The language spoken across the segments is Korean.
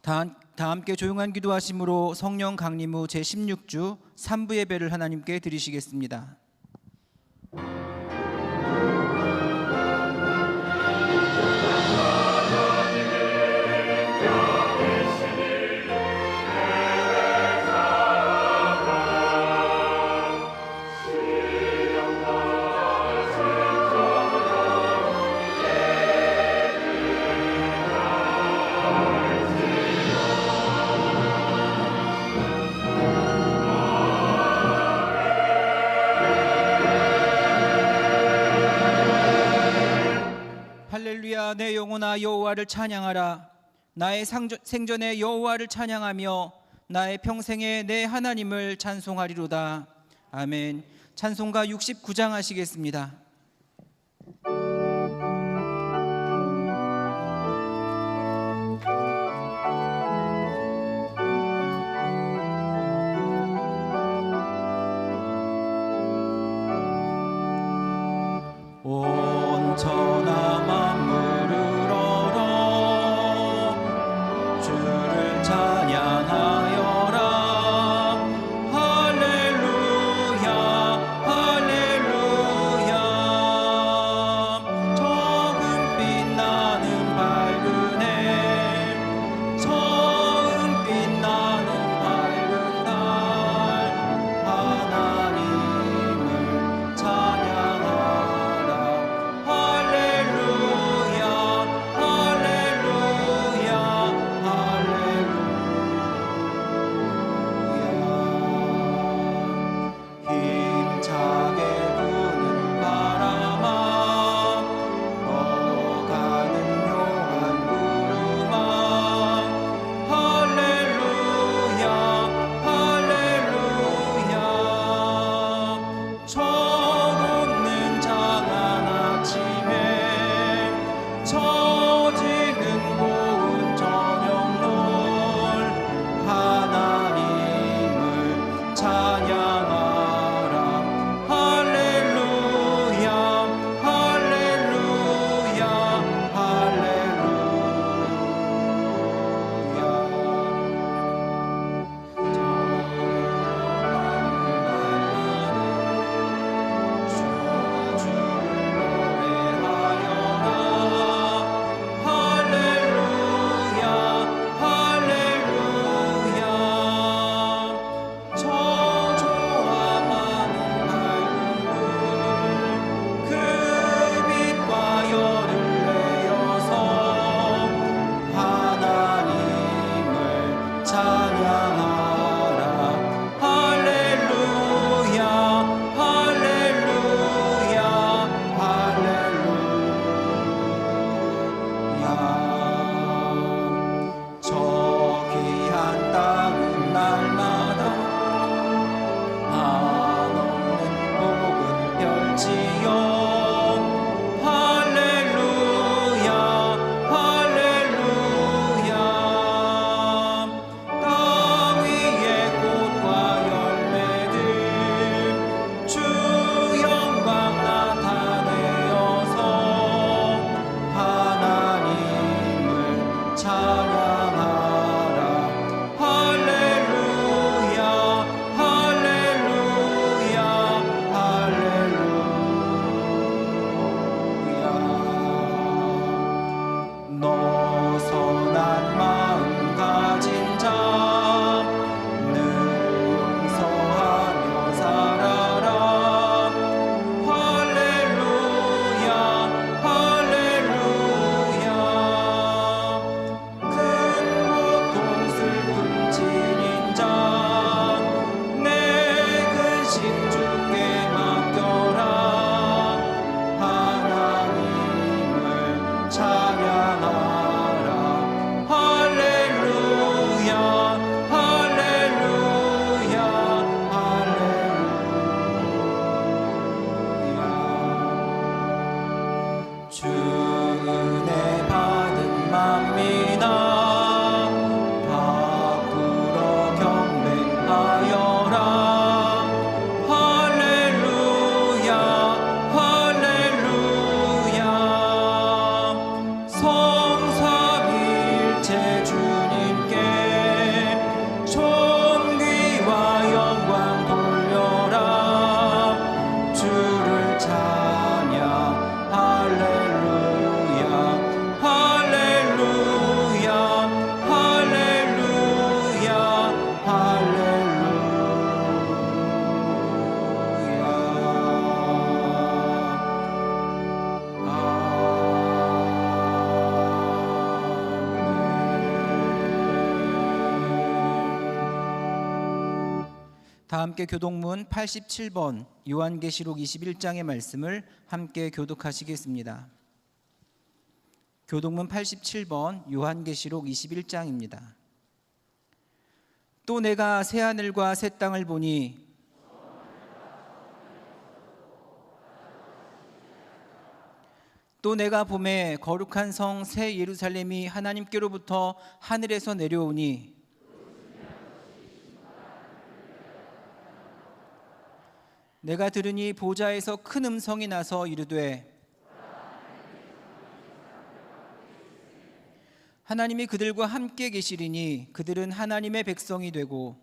다 함께 조용한 기도하심으로 성령 강림 후 제16주 3부 예배를 하나님께 드리시겠습니다. 할렐루야. 내 영혼아 여호와를 찬양하라. 나의 생전에 여호와를 찬양하며 나의 평생에 내 하나님을 찬송하리로다. 아멘. 찬송가 69장 하시겠습니다. 온 천하 만물을 얼어 주를 찬양하여라. 할렐루야 할렐루야. 처음빛 나는 밝은 해, 처음빛 나는 밝은 날, 하나님을 찬양하라. 성 다 함께 교독문 87번 요한계시록 21장의 말씀을 함께 교독하시겠습니다. 교독문 87번 요한계시록 21장입니다. 또 내가 새하늘과 새 땅을 보니 또 내가 봄에 거룩한 성 새 예루살렘이 하나님께로부터 하늘에서 내려오니 내가 들으니 보좌에서 큰 음성이 나서 이르되 하나님이 그들과 함께 계시리니 그들은 하나님의 백성이 되고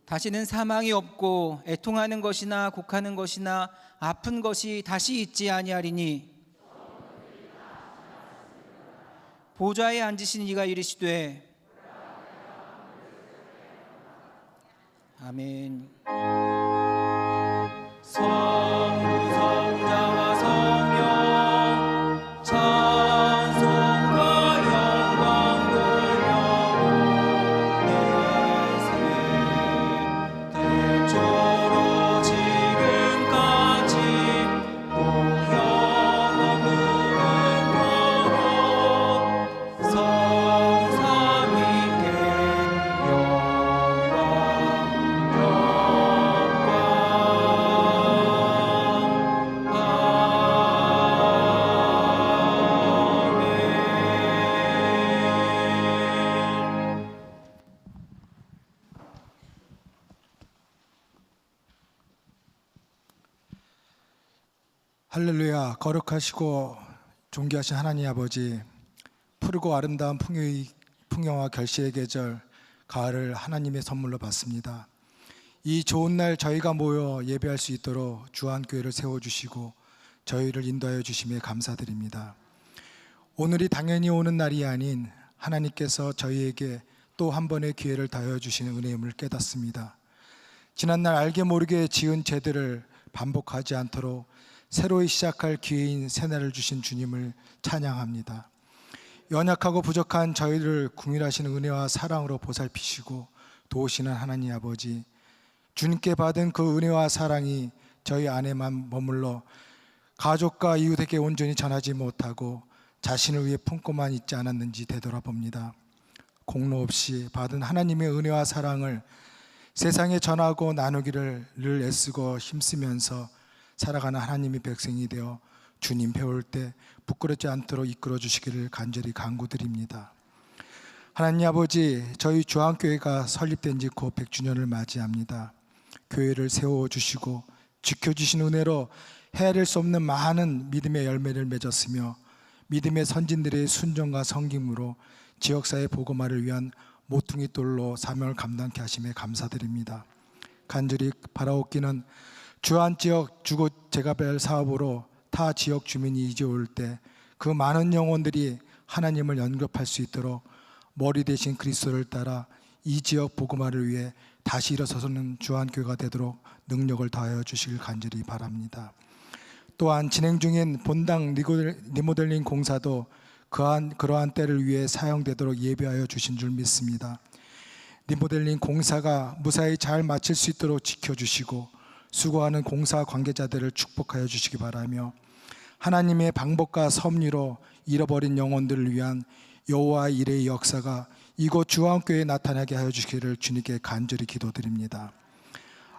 다시는 사망이 없고 애통하는 것이나 곡하는 것이나 아픈 것이 다시 있지 아니하리니 보좌에 앉으신 이가 이르시되 아멘. 성부 성자와 성령 찬송과 영광 돌려오네 대초로 지금까지 또 영원으로 성삼위께 할렐루야. 거룩하시고 존귀하신 하나님 아버지, 푸르고 아름다운 풍요와 결실의 계절 가을을 하나님의 선물로 받습니다. 이 좋은 날 저희가 모여 예배할 수 있도록 주한교회를 세워주시고 저희를 인도하여 주심에 감사드립니다. 오늘이 당연히 오는 날이 아닌 하나님께서 저희에게 또 한 번의 기회를 더하여 주시는 은혜임을 깨닫습니다. 지난날 알게 모르게 지은 죄들을 반복하지 않도록 새로이 시작할 기회인 새날을 주신 주님을 찬양합니다. 연약하고 부족한 저희를 긍휼하시는 은혜와 사랑으로 보살피시고 도우시는 하나님 아버지, 주님께 받은 그 은혜와 사랑이 저희 안에만 머물러 가족과 이웃에게 온전히 전하지 못하고 자신을 위해 품고만 있지 않았는지 되돌아봅니다. 공로 없이 받은 하나님의 은혜와 사랑을 세상에 전하고 나누기를 늘 애쓰고 힘쓰면서 살아가는 하나님의 백성이 되어 주님 배울 때 부끄럽지 않도록 이끌어 주시기를 간절히 간구드립니다. 하나님 아버지, 저희 주한교회가 설립된 지 곧 100주년을 맞이합니다. 교회를 세워주시고 지켜주신 은혜로 헤아릴 수 없는 많은 믿음의 열매를 맺었으며 믿음의 선진들의 순종과 섬김으로 지역사회 복음화를 위한 모퉁이 돌로 사명을 감당케 하심에 감사드립니다. 간절히 바라옵기는 주한지역 주거 재개발 사업으로 타 지역 주민이 이제 올 때 그 많은 영혼들이 하나님을 영접할 수 있도록 머리 대신 그리스도를 따라 이 지역 복음화를 위해 다시 일어서는 주한교회가 되도록 능력을 더하여 주시길 간절히 바랍니다. 또한 진행 중인 본당 리모델링 공사도 그러한 때를 위해 사용되도록 예비하여 주신 줄 믿습니다. 리모델링 공사가 무사히 잘 마칠 수 있도록 지켜주시고 수고하는 공사 관계자들을 축복하여 주시기 바라며 하나님의 방법과 섭리로 잃어버린 영혼들을 위한 여호와 일의 역사가 이곳 주한교회에 나타나게 하여 주시기를 주님께 간절히 기도드립니다.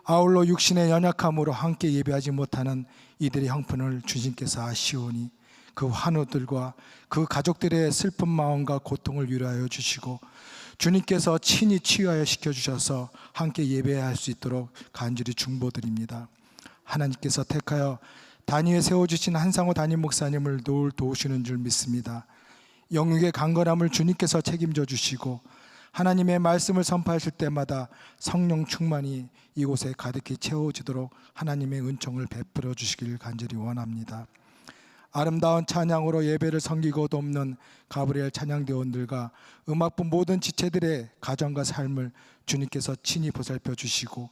아울러 육신의 연약함으로 함께 예배하지 못하는 이들의 형편을 주님께서 아시오니 그 환우들과 그 가족들의 슬픈 마음과 고통을 위로하여 주시고 주님께서 친히 치유하여 시켜주셔서 함께 예배할 수 있도록 간절히 중보드립니다. 하나님께서 택하여 단위에 세워주신 한상호 담임 목사님을 늘 도우시는 줄 믿습니다. 영육의 강건함을 주님께서 책임져 주시고 하나님의 말씀을 선포하실 때마다 성령 충만이 이곳에 가득히 채워지도록 하나님의 은총을 베풀어 주시길 간절히 원합니다. 아름다운 찬양으로 예배를 섬기고 돕는 가브리엘 찬양대원들과 음악부 모든 지체들의 가정과 삶을 주님께서 친히 보살펴 주시고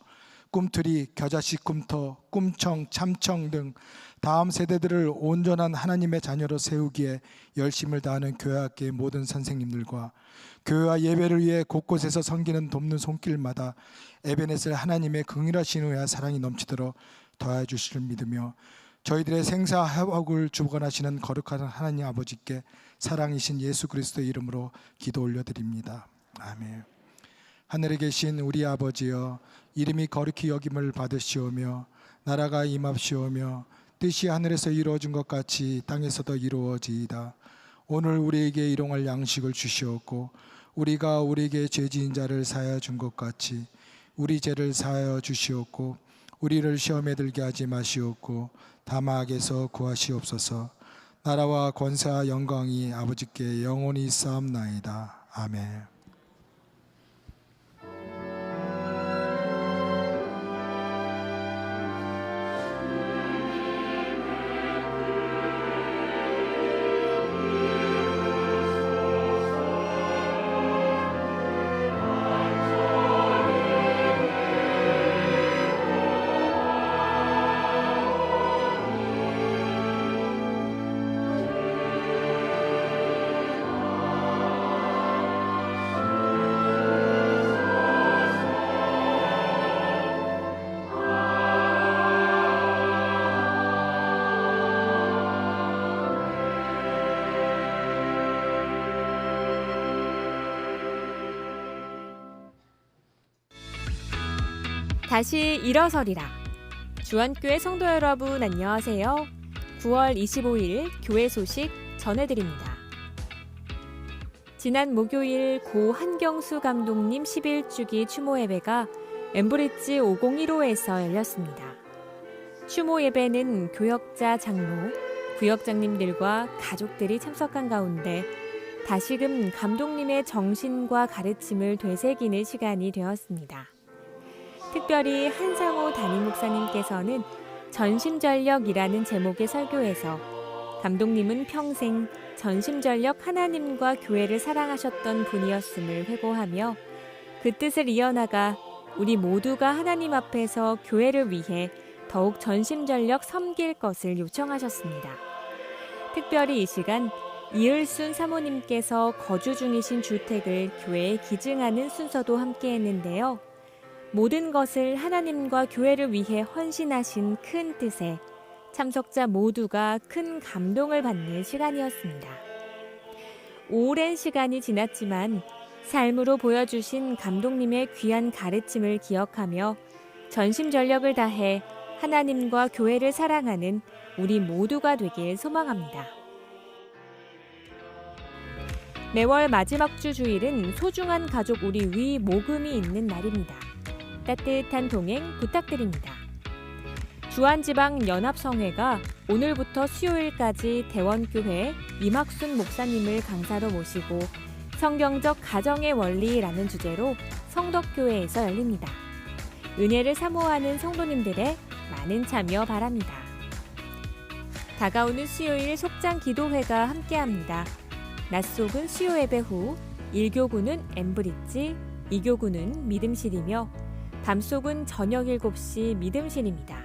꿈틀이, 겨자씨 꿈터, 꿈청, 참청 등 다음 세대들을 온전한 하나님의 자녀로 세우기에 열심을 다하는 교회학교의 모든 선생님들과 교회와 예배를 위해 곳곳에서 섬기는 돕는 손길마다 에베네셀 하나님의 긍휼하신 은혜와 사랑이 넘치도록 더해 주시를 믿으며 저희들의 생사화복을 주관하시는 거룩한 하나님 아버지께 사랑이신 예수 그리스도의 이름으로 기도 올려드립니다. 아멘. 하늘에 계신 우리 아버지여, 이름이 거룩히 여김을 받으시오며 나라가 임합시오며 뜻이 하늘에서 이루어진 것 같이 땅에서도 이루어지이다. 오늘 우리에게 일용할 양식을 주시옵고 우리가 우리에게 죄지은 자를 사하여 준 것 같이 우리 죄를 사하여 주시옵고 우리를 시험에 들게 하지 마시옵고 다만 악에서 구하시옵소서. 나라와 권세와 영광이 아버지께 영원히 쌓옵나이다. 아멘. 다시 일어서리라. 주안교회 성도 여러분 안녕하세요. 9월 25일 교회 소식 전해드립니다. 지난 목요일 고 한경수 감독님 11주기 추모 예배가 엠브리지 501호에서 열렸습니다. 추모 예배는 교역자 장로, 구역장님들과 가족들이 참석한 가운데 다시금 감독님의 정신과 가르침을 되새기는 시간이 되었습니다. 특별히 한상호 담임 목사님께서는 전심전력이라는 제목의 설교에서 감독님은 평생 전심전력 하나님과 교회를 사랑하셨던 분이었음을 회고하며 그 뜻을 이어나가 우리 모두가 하나님 앞에서 교회를 위해 더욱 전심전력 섬길 것을 요청하셨습니다. 특별히 이 시간 이을순 사모님께서 거주 중이신 주택을 교회에 기증하는 순서도 함께 했는데요. 모든 것을 하나님과 교회를 위해 헌신하신 큰 뜻에 참석자 모두가 큰 감동을 받는 시간이었습니다. 오랜 시간이 지났지만 삶으로 보여주신 감독님의 귀한 가르침을 기억하며 전심전력을 다해 하나님과 교회를 사랑하는 우리 모두가 되길 소망합니다. 매월 마지막 주 주일은 소중한 가족 우리 위 모금이 있는 날입니다. 따뜻한 동행 부탁드립니다. 주안지방연합성회가 오늘부터 수요일까지 대원교회 이막순 목사님을 강사로 모시고 성경적 가정의 원리라는 주제로 성덕교회에서 열립니다. 은혜를 사모하는 성도님들의 많은 참여 바랍니다. 다가오는 수요일 속장 기도회가 함께합니다. 낮속은 수요 예배 후 1교구는 엠브리지, 2교구는 믿음실이며 밤속은 저녁 7시 믿음실입니다.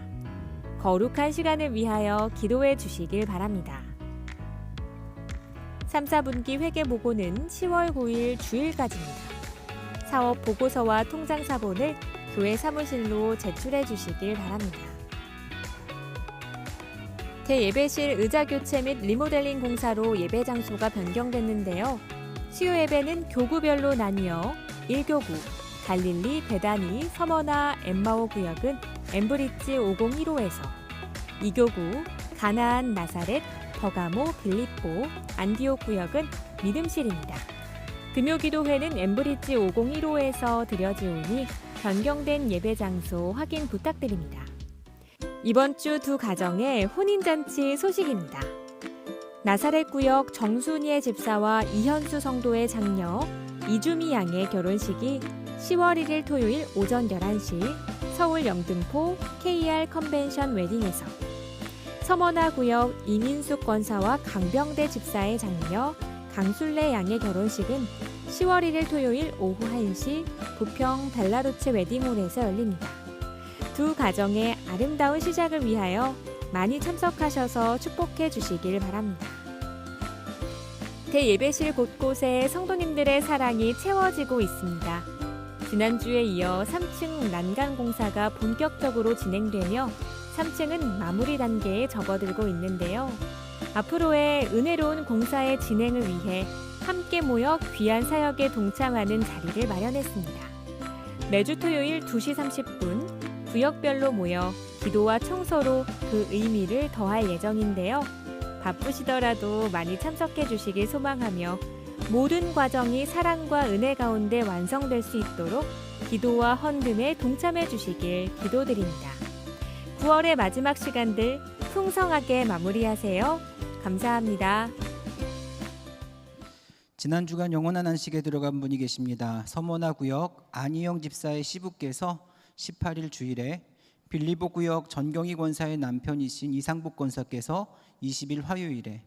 거룩한 시간을 위하여 기도해 주시길 바랍니다. 3, 4분기 회계보고는 10월 9일 주일까지입니다. 사업 보고서와 통장사본을 교회 사무실로 제출해 주시길 바랍니다. 대예배실 의자교체 및 리모델링 공사로 예배 장소가 변경됐는데요. 수요 예배는 교구별로 나뉘어 1교구 갈릴리, 베다니, 서머나, 엠마오 구역은 엠브리지 501호에서 2교구 가나안, 나사렛, 버가모, 빌립보, 안디옥 구역은 믿음실입니다. 금요기도회는 엠브리지 501호에서 드려지오니 변경된 예배 장소 확인 부탁드립니다. 이번 주 두 가정의 혼인잔치 소식입니다. 나사렛 구역 정순이의 집사와 이현수 성도의 장녀 이주미 양의 결혼식이 10월 1일 토요일 오전 11시 서울 영등포 KR 컨벤션 웨딩에서, 서머나 구역 이민숙 권사와 강병대 집사의 장녀 강술래 양의 결혼식은 10월 1일 토요일 오후 1시 부평 벨라루체 웨딩홀에서 열립니다. 두 가정의 아름다운 시작을 위하여 많이 참석하셔서 축복해 주시길 바랍니다. 대예배실 곳곳에 성도님들의 사랑이 채워지고 있습니다. 지난주에 이어 3층 난간 공사가 본격적으로 진행되며 3층은 마무리 단계에 접어들고 있는데요. 앞으로의 은혜로운 공사의 진행을 위해 함께 모여 귀한 사역에 동참하는 자리를 마련했습니다. 매주 토요일 2시 30분 구역별로 모여 기도와 청소로 그 의미를 더할 예정인데요. 바쁘시더라도 많이 참석해 주시길 소망하며 모든 과정이 사랑과 은혜 가운데 완성될 수 있도록 기도와 헌금에 동참해 주시길 기도드립니다. 9월의 마지막 시간들 풍성하게 마무리하세요. 감사합니다. 지난 주간 영원한 안식에 들어간 분이 계십니다. 서머나 구역 안희영 집사의 시부께서 18일 주일에, 빌리보 구역 전경희 권사의 남편이신 이상복 권사께서 20일 화요일에,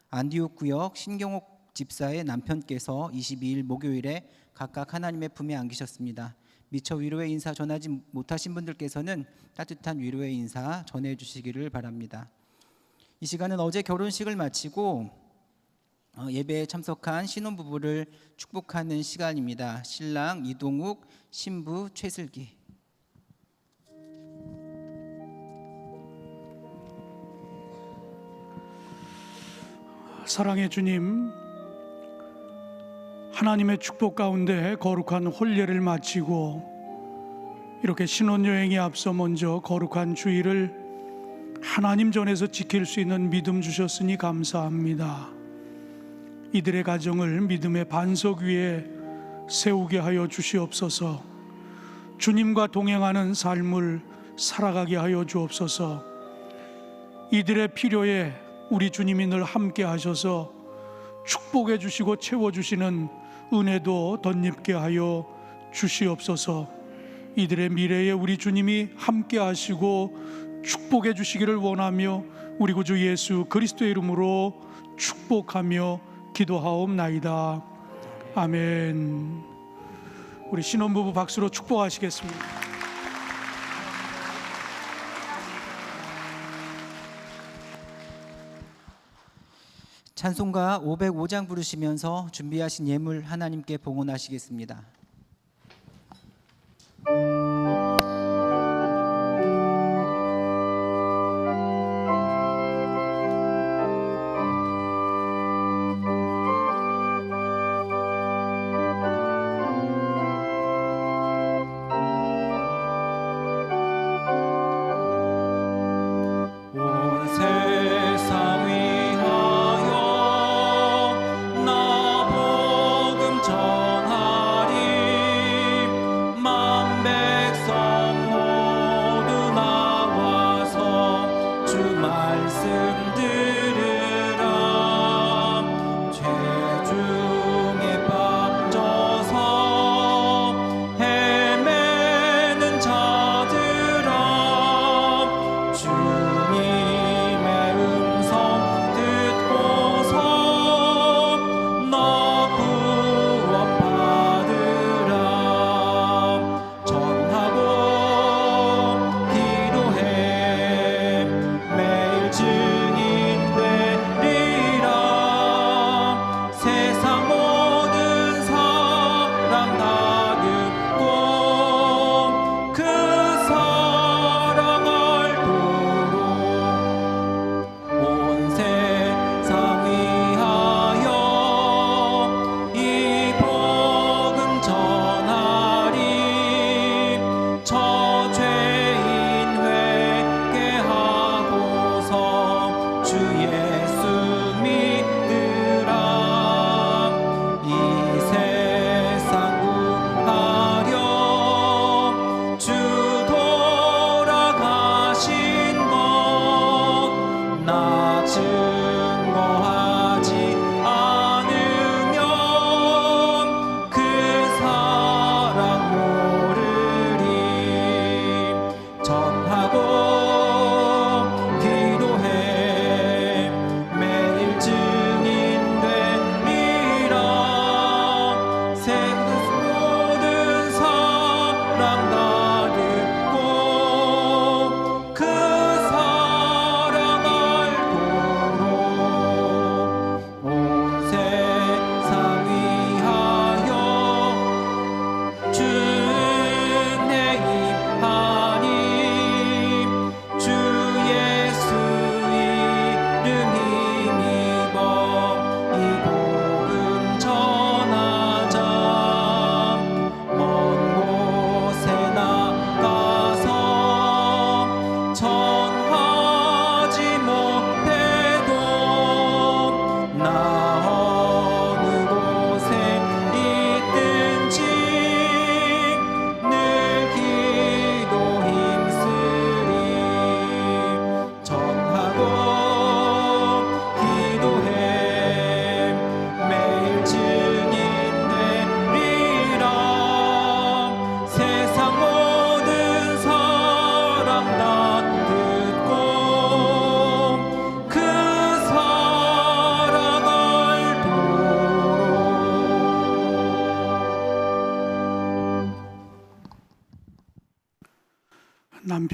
안디옥 구역 신경옥 집사의 남편께서 22일 목요일에 각각 하나님의 품에 안기셨습니다. 미처 위로의 인사 전하지 못하신 분들께서는 따뜻한 위로의 인사 전해주시기를 바랍니다. 이 시간은 어제 결혼식을 마치고 예배에 참석한 신혼부부를 축복하는 시간입니다. 신랑 이동욱, 신부 최슬기. 사랑의 주님, 하나님의 축복 가운데 거룩한 혼례를 마치고 이렇게 신혼여행에 앞서 먼저 거룩한 주일을 하나님 전에서 지킬 수 있는 믿음 주셨으니 감사합니다. 이들의 가정을 믿음의 반석 위에 세우게 하여 주시옵소서. 주님과 동행하는 삶을 살아가게 하여 주옵소서. 이들의 필요에 우리 주님이 늘 함께 하셔서 축복해 주시고 채워주시는 은혜도 덧입게 하여 주시옵소서. 이들의 미래에 우리 주님이 함께 하시고 축복해 주시기를 원하며 우리 구주 예수 그리스도의 이름으로 축복하며 기도하옵나이다. 아멘. 우리 신혼부부 박수로 축복하시겠습니다. 찬송가 505장 부르시면서 준비하신 예물 하나님께 봉헌하시겠습니다. 증인돼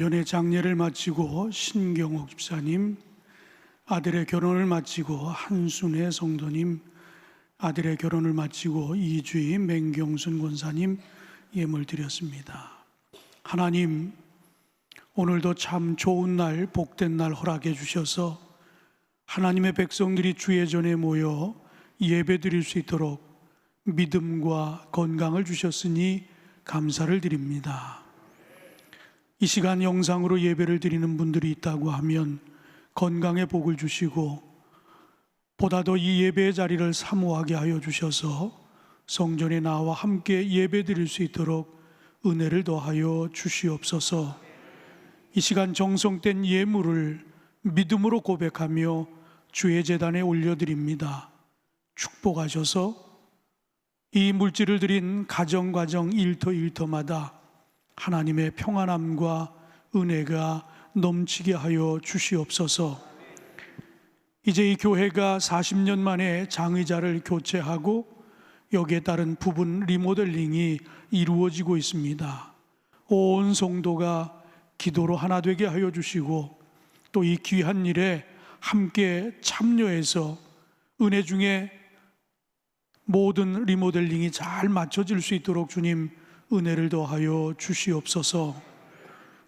남편의 장례를 마치고 신경옥 집사님, 아들의 결혼을 마치고 한순애 성도님, 아들의 결혼을 마치고 이주희 맹경순 권사님 예물 드렸습니다. 하나님, 오늘도 참 좋은 날, 복된 날 허락해 주셔서 하나님의 백성들이 주의 전에 모여 예배 드릴 수 있도록 믿음과 건강을 주셨으니 감사를 드립니다. 이 시간 영상으로 예배를 드리는 분들이 있다고 하면 건강의 복을 주시고 보다 더 이 예배의 자리를 사모하게 하여 주셔서 성전에 나와 함께 예배 드릴 수 있도록 은혜를 더하여 주시옵소서. 이 시간 정성된 예물을 믿음으로 고백하며 주의 제단에 올려드립니다. 축복하셔서 이 물질을 드린 가정 일터마다 하나님의 평안함과 은혜가 넘치게 하여 주시옵소서. 이제 이 교회가 40년 만에 장의자를 교체하고 여기에 따른 부분 리모델링이 이루어지고 있습니다. 온 성도가 기도로 하나 되게 하여 주시고 또 이 귀한 일에 함께 참여해서 은혜 중에 모든 리모델링이 잘 맞춰질 수 있도록 주님 은혜를 더하여 주시옵소서.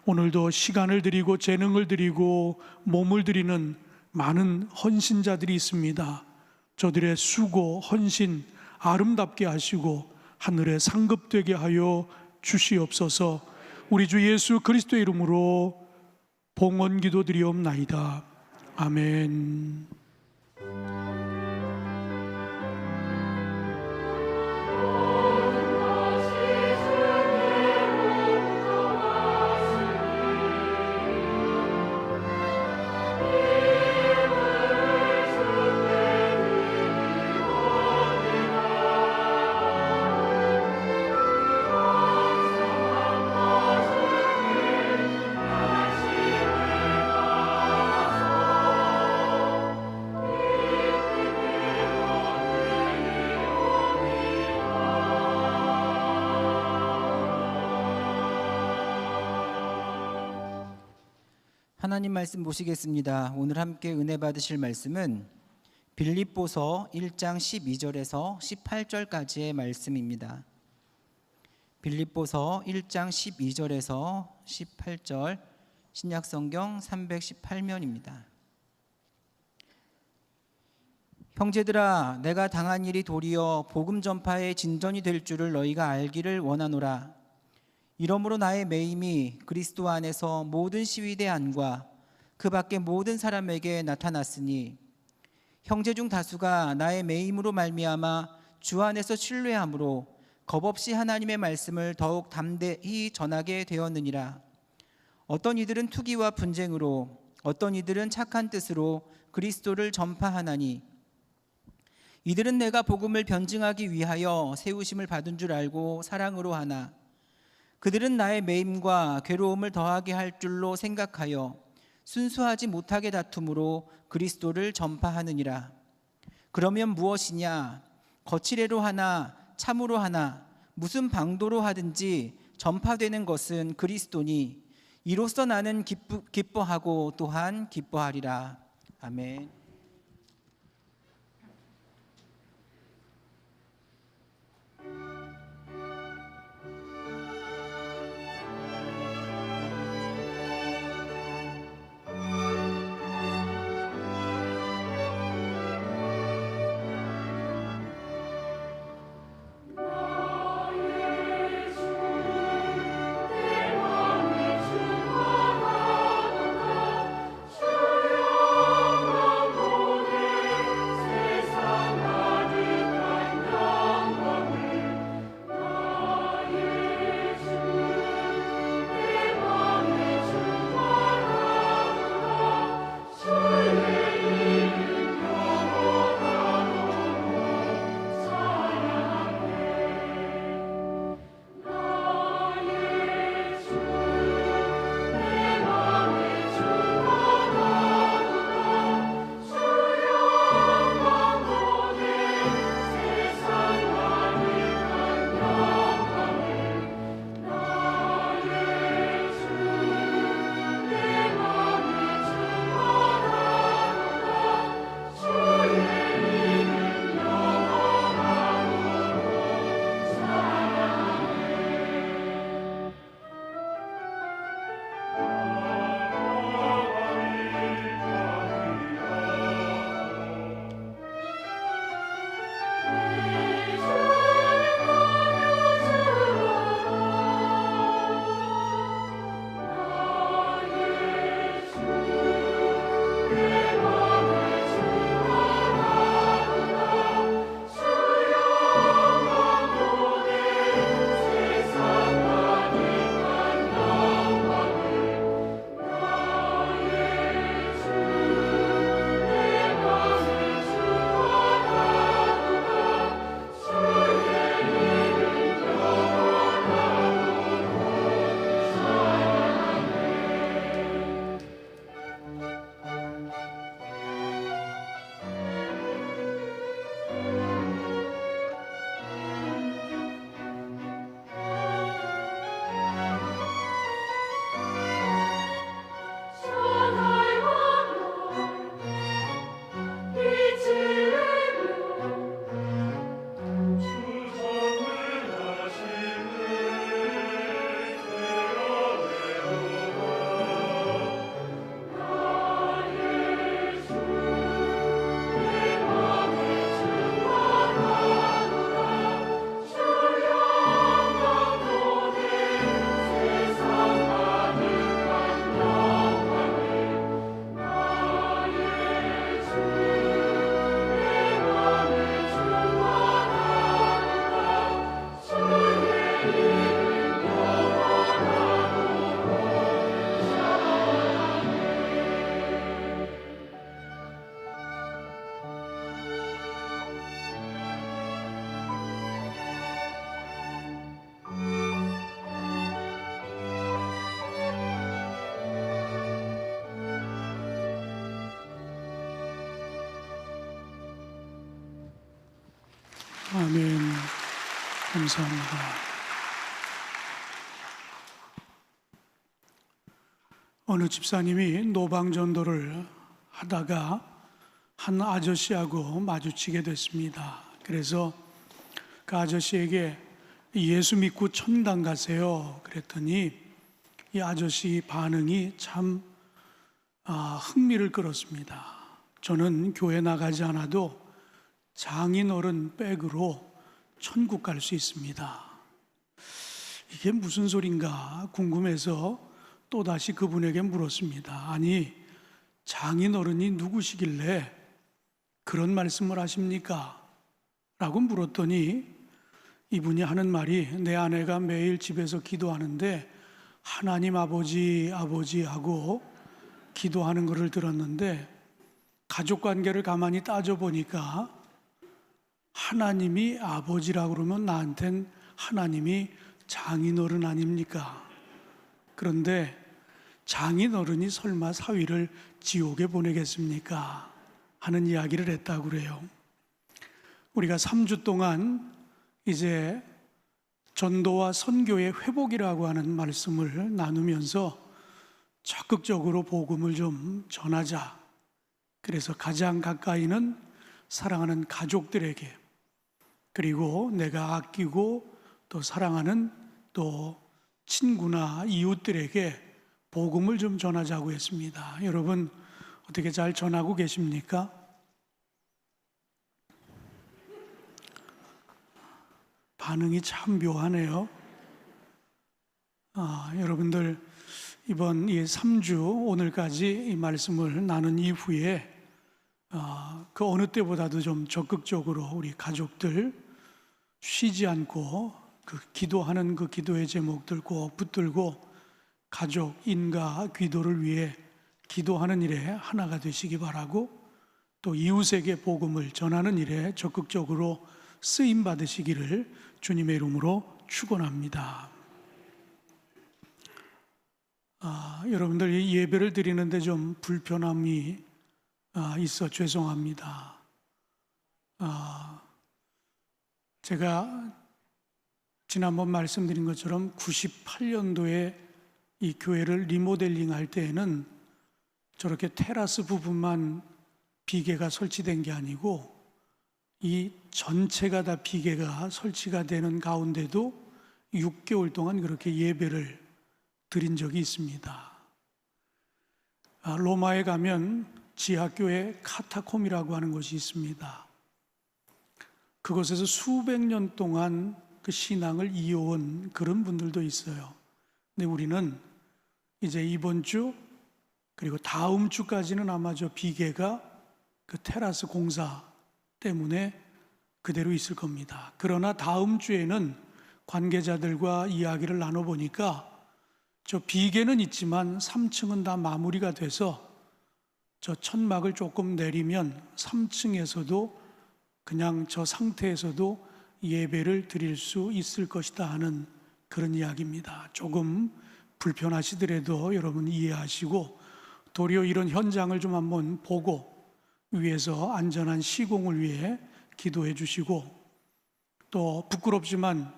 오늘도 시간을 드리고 재능을 드리고 몸을 드리는 많은 헌신자들이 있습니다. 저들의 수고, 헌신 아름답게 하시고 하늘에 상급되게 하여 주시옵소서. 우리 주 예수 그리스도의 이름으로 봉헌 기도 드리옵나이다. 아멘. 하나님 말씀 보시겠습니다. 오늘 함께 은혜 받으실 말씀은 빌립보서 1장 12절에서 18절까지의 말씀입니다. 빌립보서 1장 12절에서 18절, 신약성경 318면입니다. 형제들아, 내가 당한 일이 도리어 복음 전파의 진전이 될 줄을 너희가 알기를 원하노라. 이러므로 나의 매임이 그리스도 안에서 모든 시위대 안과 그 밖의 모든 사람에게 나타났으니 형제 중 다수가 나의 매임으로 말미암아 주 안에서 신뢰함으로 겁없이 하나님의 말씀을 더욱 담대히 전하게 되었느니라. 어떤 이들은 투기와 분쟁으로, 어떤 이들은 착한 뜻으로 그리스도를 전파하나니 이들은 내가 복음을 변증하기 위하여 세우심을 받은 줄 알고 사랑으로 하나 그들은 나의 매임과 괴로움을 더하게 할 줄로 생각하여 순수하지 못하게 다툼으로 그리스도를 전파하느니라. 그러면 무엇이냐? 거칠애로 하나 참으로 하나 무슨 방도로 하든지 전파되는 것은 그리스도니 이로써 나는 기뻐하고 또한 기뻐하리라. 아멘. 아멘. 감사합니다. 어느 집사님이 노방전도를 하다가 한 아저씨하고 마주치게 됐습니다. 그래서 그 아저씨에게 예수 믿고 천당 가세요 그랬더니 이 아저씨 반응이 참 흥미를 끌었습니다. 저는 교회 나가지 않아도 장인어른 백으로 천국 갈 수 있습니다. 이게 무슨 소린가 궁금해서 또다시 그분에게 물었습니다. 아니, 장인어른이 누구시길래 그런 말씀을 하십니까? 라고 물었더니 이분이 하는 말이, 내 아내가 매일 집에서 기도하는데 하나님 아버지 아버지 하고 기도하는 것을 들었는데 가족관계를 가만히 따져보니까 하나님이 아버지라고 그러면 나한텐 하나님이 장인어른 아닙니까? 그런데 장인어른이 설마 사위를 지옥에 보내겠습니까? 하는 이야기를 했다고 그래요. 우리가 3주 동안 이제 전도와 선교의 회복이라고 하는 말씀을 나누면서 적극적으로 복음을 좀 전하자. 그래서 가장 가까이는 사랑하는 가족들에게, 그리고 내가 아끼고 또 사랑하는 또 친구나 이웃들에게 복음을 좀 전하자고 했습니다. 여러분 어떻게 잘 전하고 계십니까? 반응이 참 묘하네요. 여러분들 이번 이 3주 오늘까지 이 말씀을 나눈 이후에 그 어느 때보다도 좀 적극적으로 우리 가족들 쉬지 않고 그 기도하는 그 기도의 제목들 꼭 붙들고 가족, 인가, 귀도를 위해 기도하는 일에 하나가 되시기 바라고, 또 이웃에게 복음을 전하는 일에 적극적으로 쓰임 받으시기를 주님의 이름으로 축원합니다. 여러분들 이 예배를 드리는데 좀 불편함이 있어 죄송합니다. 제가 지난번 말씀드린 것처럼 98년도에 이 교회를 리모델링 할 때에는 저렇게 테라스 부분만 비계가 설치된 게 아니고 이 전체가 다 비계가 설치가 되는 가운데도 6개월 동안 그렇게 예배를 드린 적이 있습니다. 로마에 가면 지하교회 카타콤이라고 하는 곳이 있습니다. 그곳에서 수백 년 동안 그 신앙을 이어온 그런 분들도 있어요. 근데 우리는 이제 이번 주 그리고 다음 주까지는 아마 저 비계가 그 테라스 공사 때문에 그대로 있을 겁니다. 그러나 다음 주에는 관계자들과 이야기를 나눠보니까 저 비계는 있지만 3층은 다 마무리가 돼서 저 천막을 조금 내리면 3층에서도 그냥 저 상태에서도 예배를 드릴 수 있을 것이다 하는 그런 이야기입니다. 조금 불편하시더라도 여러분 이해하시고 도리어 이런 현장을 좀 한번 보고 위에서 안전한 시공을 위해 기도해 주시고, 또 부끄럽지만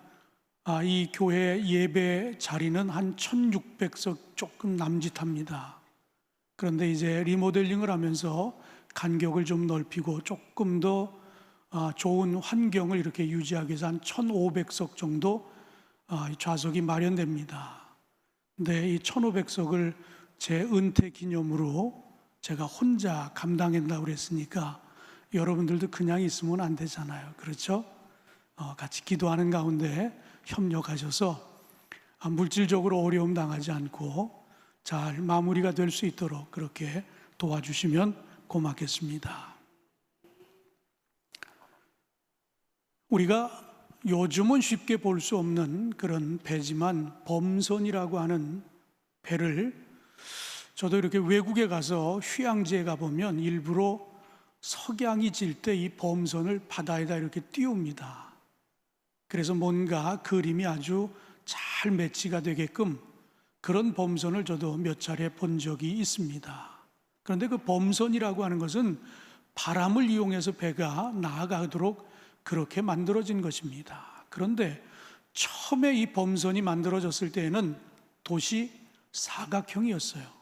이 교회 예배 자리는 한 1600석 조금 남짓합니다. 그런데 이제 리모델링을 하면서 간격을 좀 넓히고 조금 더 좋은 환경을 이렇게 유지하기 위해서 한 1500석 정도 좌석이 마련됩니다. 근데 이 1500석을 제 은퇴 기념으로 제가 혼자 감당한다고 그랬으니까 여러분들도 그냥 있으면 안 되잖아요. 그렇죠? 같이 기도하는 가운데 협력하셔서 물질적으로 어려움 당하지 않고 잘 마무리가 될 수 있도록 그렇게 도와주시면 고맙겠습니다. 우리가 요즘은 쉽게 볼 수 없는 그런 배지만 범선이라고 하는 배를, 저도 이렇게 외국에 가서 휴양지에 가보면 일부러 석양이 질 때 이 범선을 바다에다 이렇게 띄웁니다. 그래서 뭔가 그림이 아주 잘 매치가 되게끔 그런 범선을 저도 몇 차례 본 적이 있습니다. 그런데 그 범선이라고 하는 것은 바람을 이용해서 배가 나아가도록 그렇게 만들어진 것입니다. 그런데 처음에 이 범선이 만들어졌을 때에는 돛이 사각형이었어요.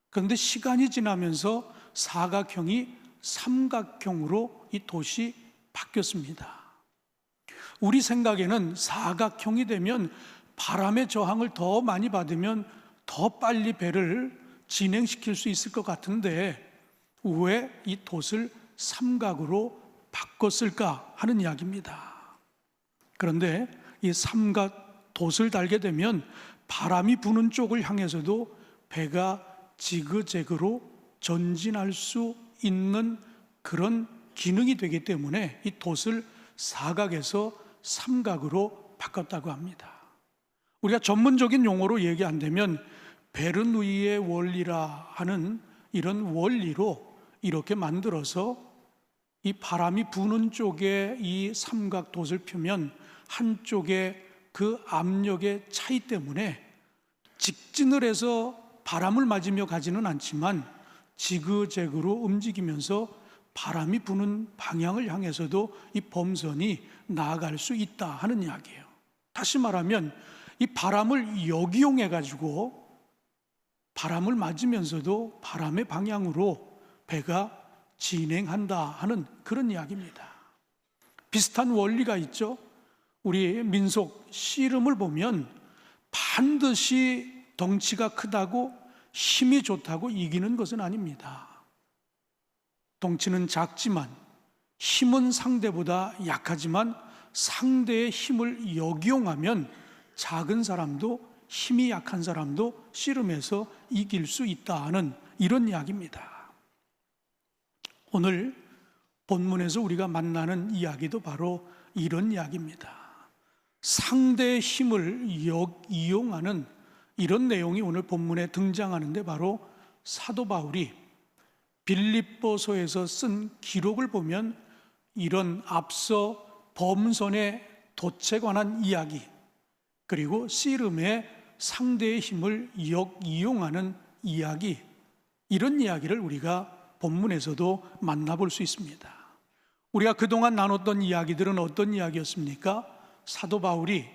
그런데 시간이 지나면서 사각형이 삼각형으로 이 돛이 바뀌었습니다. 우리 생각에는 사각형이 되면 바람의 저항을 더 많이 받으면 더 빨리 배를 진행시킬 수 있을 것 같은데 왜 이 돛을 삼각으로 바꿨을까 하는 이야기입니다. 그런데 이 삼각 돛을 달게 되면 바람이 부는 쪽을 향해서도 배가 지그재그로 전진할 수 있는 그런 기능이 되기 때문에 이 돛을 사각에서 삼각으로 바꿨다고 합니다. 우리가 전문적인 용어로 얘기 안 되면 베르누이의 원리라 하는 이런 원리로 이렇게 만들어서 이 바람이 부는 쪽에 이 삼각 돛을 펴면 한쪽에 그 압력의 차이 때문에 직진을 해서 바람을 맞으며 가지는 않지만 지그재그로 움직이면서 바람이 부는 방향을 향해서도 이 범선이 나아갈 수 있다 하는 이야기예요. 다시 말하면 이 바람을 역이용해 가지고 바람을 맞으면서도 바람의 방향으로 배가 진행한다 하는 그런 이야기입니다. 비슷한 원리가 있죠. 우리 민속 씨름을 보면 반드시 덩치가 크다고 힘이 좋다고 이기는 것은 아닙니다. 덩치는 작지만 힘은 상대보다 약하지만 상대의 힘을 역이용하면 작은 사람도 힘이 약한 사람도 씨름해서 이길 수 있다 하는 이런 이야기입니다. 오늘 본문에서 우리가 만나는 이야기도 바로 이런 이야기입니다. 상대의 힘을 역이용하는 이런 내용이 오늘 본문에 등장하는데 바로 사도 바울이 빌립보서에서 쓴 기록을 보면 이런 앞서 범선의 돛에 관한 이야기 그리고 씨름의 상대의 힘을 역이용하는 이야기, 이런 이야기를 우리가 본문에서도 만나볼 수 있습니다. 우리가 그동안 나눴던 이야기들은 어떤 이야기였습니까? 사도 바울이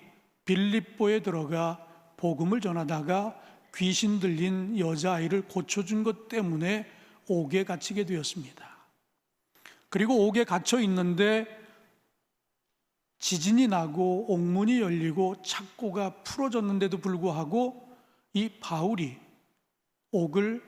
빌립보에 들어가 복음을 전하다가 귀신 들린 여자아이를 고쳐준 것 때문에 옥에 갇히게 되었습니다. 그리고 옥에 갇혀 있는데 지진이 나고 옥문이 열리고 착고가 풀어졌는데도 불구하고 이 바울이 옥을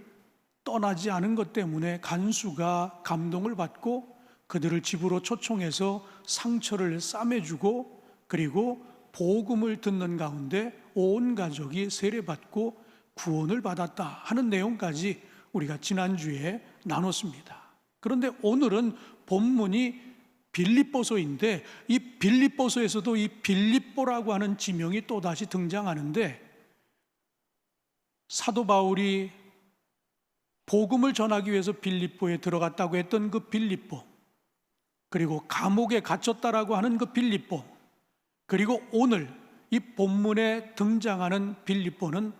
떠나지 않은 것 때문에 간수가 감동을 받고 그들을 집으로 초청해서 상처를 싸매주고 그리고 복음을 듣는 가운데 온 가족이 세례받고 구원을 받았다 하는 내용까지 우리가 지난주에 나눴습니다. 그런데 오늘은 본문이 빌립보서인데 이 빌립보서에서도 이 빌립보라고 하는 지명이 또다시 등장하는데, 사도 바울이 복음을 전하기 위해서 빌립보에 들어갔다고 했던 그 빌립보, 그리고 감옥에 갇혔다라고 하는 그 빌립보, 그리고 오늘 이 본문에 등장하는 빌립보는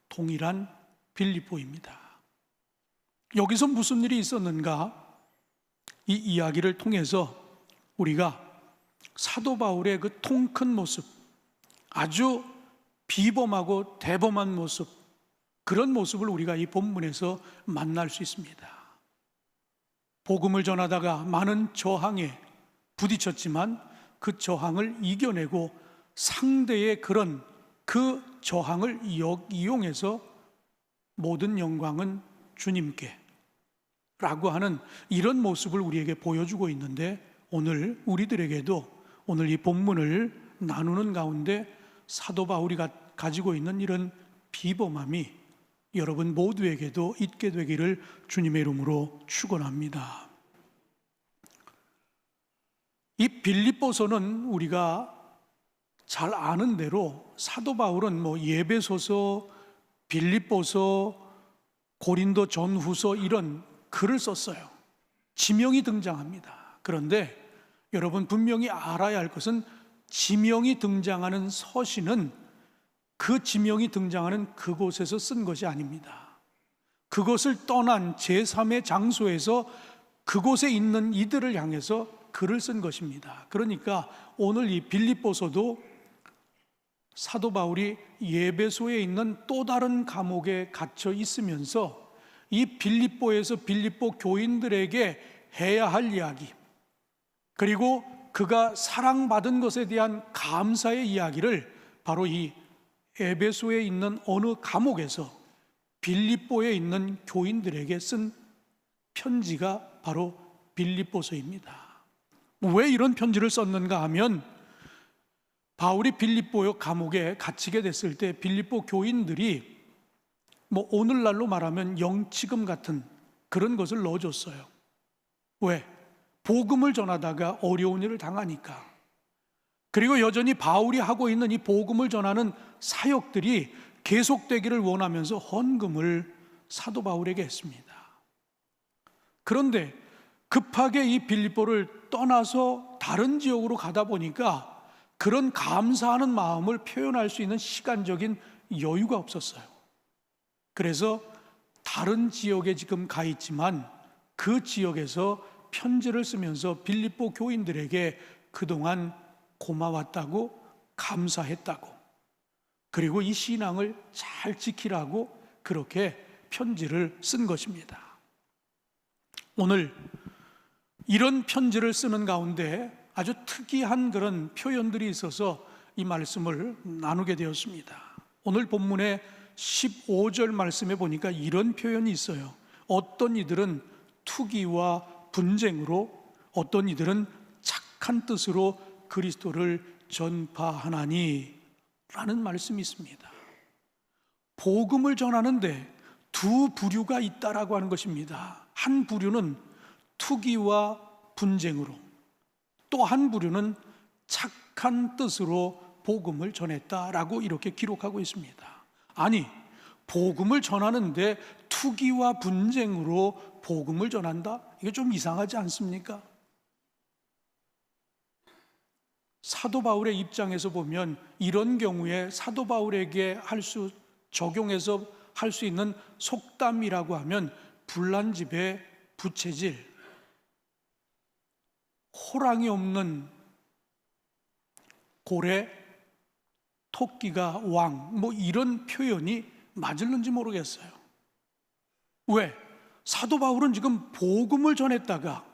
동일한 빌립보입니다. 여기서 무슨 일이 있었는가? 이 이야기를 통해서 우리가 사도 바울의 그 통 큰 모습, 아주 비범하고 대범한 모습, 그런 모습을 우리가 이 본문에서 만날 수 있습니다. 복음을 전하다가 많은 저항에 부딪혔지만 그 저항을 이겨내고 상대의 그런 그 저항을 이용해서 모든 영광은 주님께 라고 하는 이런 모습을 우리에게 보여주고 있는데, 오늘 우리들에게도 오늘 이 본문을 나누는 가운데 사도 바울이 가지고 있는 이런 비범함이 여러분 모두에게도 있게 되기를 주님의 이름으로 축원합니다. 이 빌립보서는 우리가 잘 아는 대로 사도 바울은 예배소서, 빌립보서, 고린도 전후서 이런 글을 썼어요. 지명이 등장합니다. 그런데 여러분 분명히 알아야 할 것은 지명이 등장하는 서신은 그 지명이 등장하는 그곳에서 쓴 것이 아닙니다. 그것을 떠난 제3의 장소에서 그곳에 있는 이들을 향해서 글을 쓴 것입니다. 그러니까 오늘 이 빌립보서도 사도 바울이 예배소에 있는 또 다른 감옥에 갇혀 있으면서 이 빌립보에서 빌립보 교인들에게 해야 할 이야기, 그리고 그가 사랑받은 것에 대한 감사의 이야기를 바로 이 에베소에 있는 어느 감옥에서 빌립보에 있는 교인들에게 쓴 편지가 바로 빌립보서입니다. 왜 이런 편지를 썼는가 하면, 바울이 빌립보 감옥에 갇히게 됐을 때 빌립보 교인들이 오늘날로 말하면 영치금 같은 그런 것을 넣어줬어요. 왜? 복음을 전하다가 어려운 일을 당하니까. 그리고 여전히 바울이 하고 있는 이 복음을 전하는 사역들이 계속되기를 원하면서 헌금을 사도 바울에게 했습니다. 그런데 급하게 이 빌립보를 떠나서 다른 지역으로 가다 보니까 그런 감사하는 마음을 표현할 수 있는 시간적인 여유가 없었어요. 그래서 다른 지역에 지금 가 있지만 그 지역에서 편지를 쓰면서 빌립보 교인들에게 그동안 고마웠다고, 감사했다고, 그리고 이 신앙을 잘 지키라고 그렇게 편지를 쓴 것입니다. 오늘 이런 편지를 쓰는 가운데 아주 특이한 그런 표현들이 있어서 이 말씀을 나누게 되었습니다. 오늘 본문의 15절 말씀에 보니까 이런 표현이 있어요. 어떤 이들은 투기와 분쟁으로, 어떤 이들은 착한 뜻으로 그리스도를 전파하나니 라는 말씀이 있습니다. 복음을 전하는데 두 부류가 있다라고 하는 것입니다. 한 부류는 투기와 분쟁으로, 또 한 부류는 착한 뜻으로 복음을 전했다라고 이렇게 기록하고 있습니다. 아니, 복음을 전하는데 투기와 분쟁으로 복음을 전한다? 이게 좀 이상하지 않습니까? 사도 바울의 입장에서 보면 이런 경우에 사도 바울에게 적용해서 할 수 있는 속담이라고 하면 불난집에 부채질, 호랑이 없는 고래, 토끼가 왕, 이런 표현이 맞을는지 모르겠어요. 왜? 사도 바울은 지금 복음을 전했다가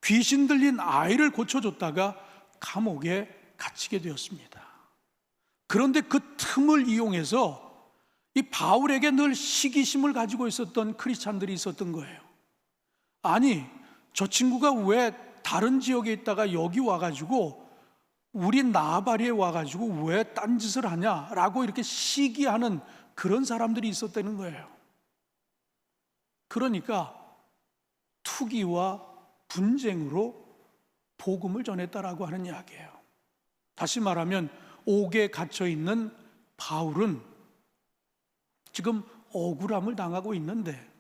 귀신 들린 아이를 고쳐줬다가 감옥에 갇히게 되었습니다. 그런데 그 틈을 이용해서 이 바울에게 늘 시기심을 가지고 있었던 크리스찬들이 있었던 거예요. 아니, 저 친구가 왜 다른 지역에 있다가 여기 와가지고 우리 나바리에 와가지고 왜 딴짓을 하냐라고 이렇게 시기하는 그런 사람들이 있었다는 거예요. 그러니까 투기와 분쟁으로 복음을 전했다라고 하는 이야기예요. 다시 말하면 옥에 갇혀 있는 바울은 지금 억울함을 당하고 있는데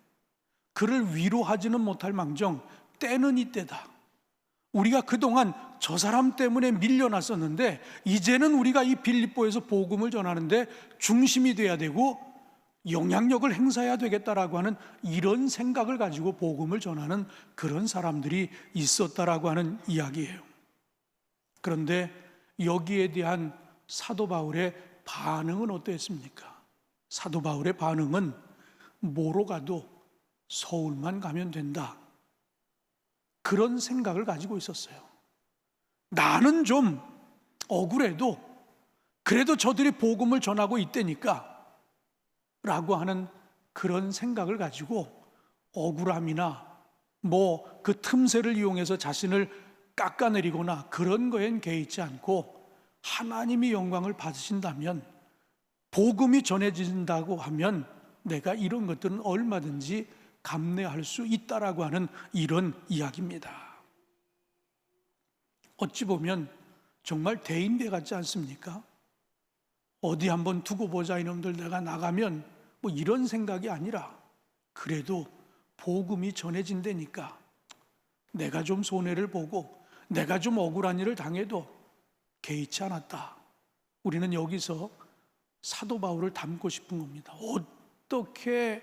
그를 위로하지는 못할 망정 때는 이때다. 우리가 그동안 저 사람 때문에 밀려났었는데 이제는 우리가 이 빌립보에서 복음을 전하는데 중심이 돼야 되고 영향력을 행사해야 되겠다라고 하는 이런 생각을 가지고 복음을 전하는 그런 사람들이 있었다라고 하는 이야기예요. 그런데 여기에 대한 사도 바울의 반응은 어땠습니까? 사도 바울의 반응은 뭐로 가도 서울만 가면 된다, 그런 생각을 가지고 있었어요. 나는 좀 억울해도 그래도 저들이 복음을 전하고 있다니까 라고 하는 그런 생각을 가지고 억울함이나 뭐 그 틈새를 이용해서 자신을 깎아내리거나 그런 거엔 개의치 않고 하나님이 영광을 받으신다면, 복음이 전해진다고 하면 내가 이런 것들은 얼마든지 감내할 수 있다라고 하는 이런 이야기입니다. 어찌 보면 정말 대인배 같지 않습니까? 어디 한번 두고 보자, 이놈들 내가 나가면 뭐 이런 생각이 아니라 그래도 복음이 전해진다니까 내가 좀 손해를 보고 내가 좀 억울한 일을 당해도 개의치 않았다. 우리는 여기서 사도 바울을 닮고 싶은 겁니다. 어떻게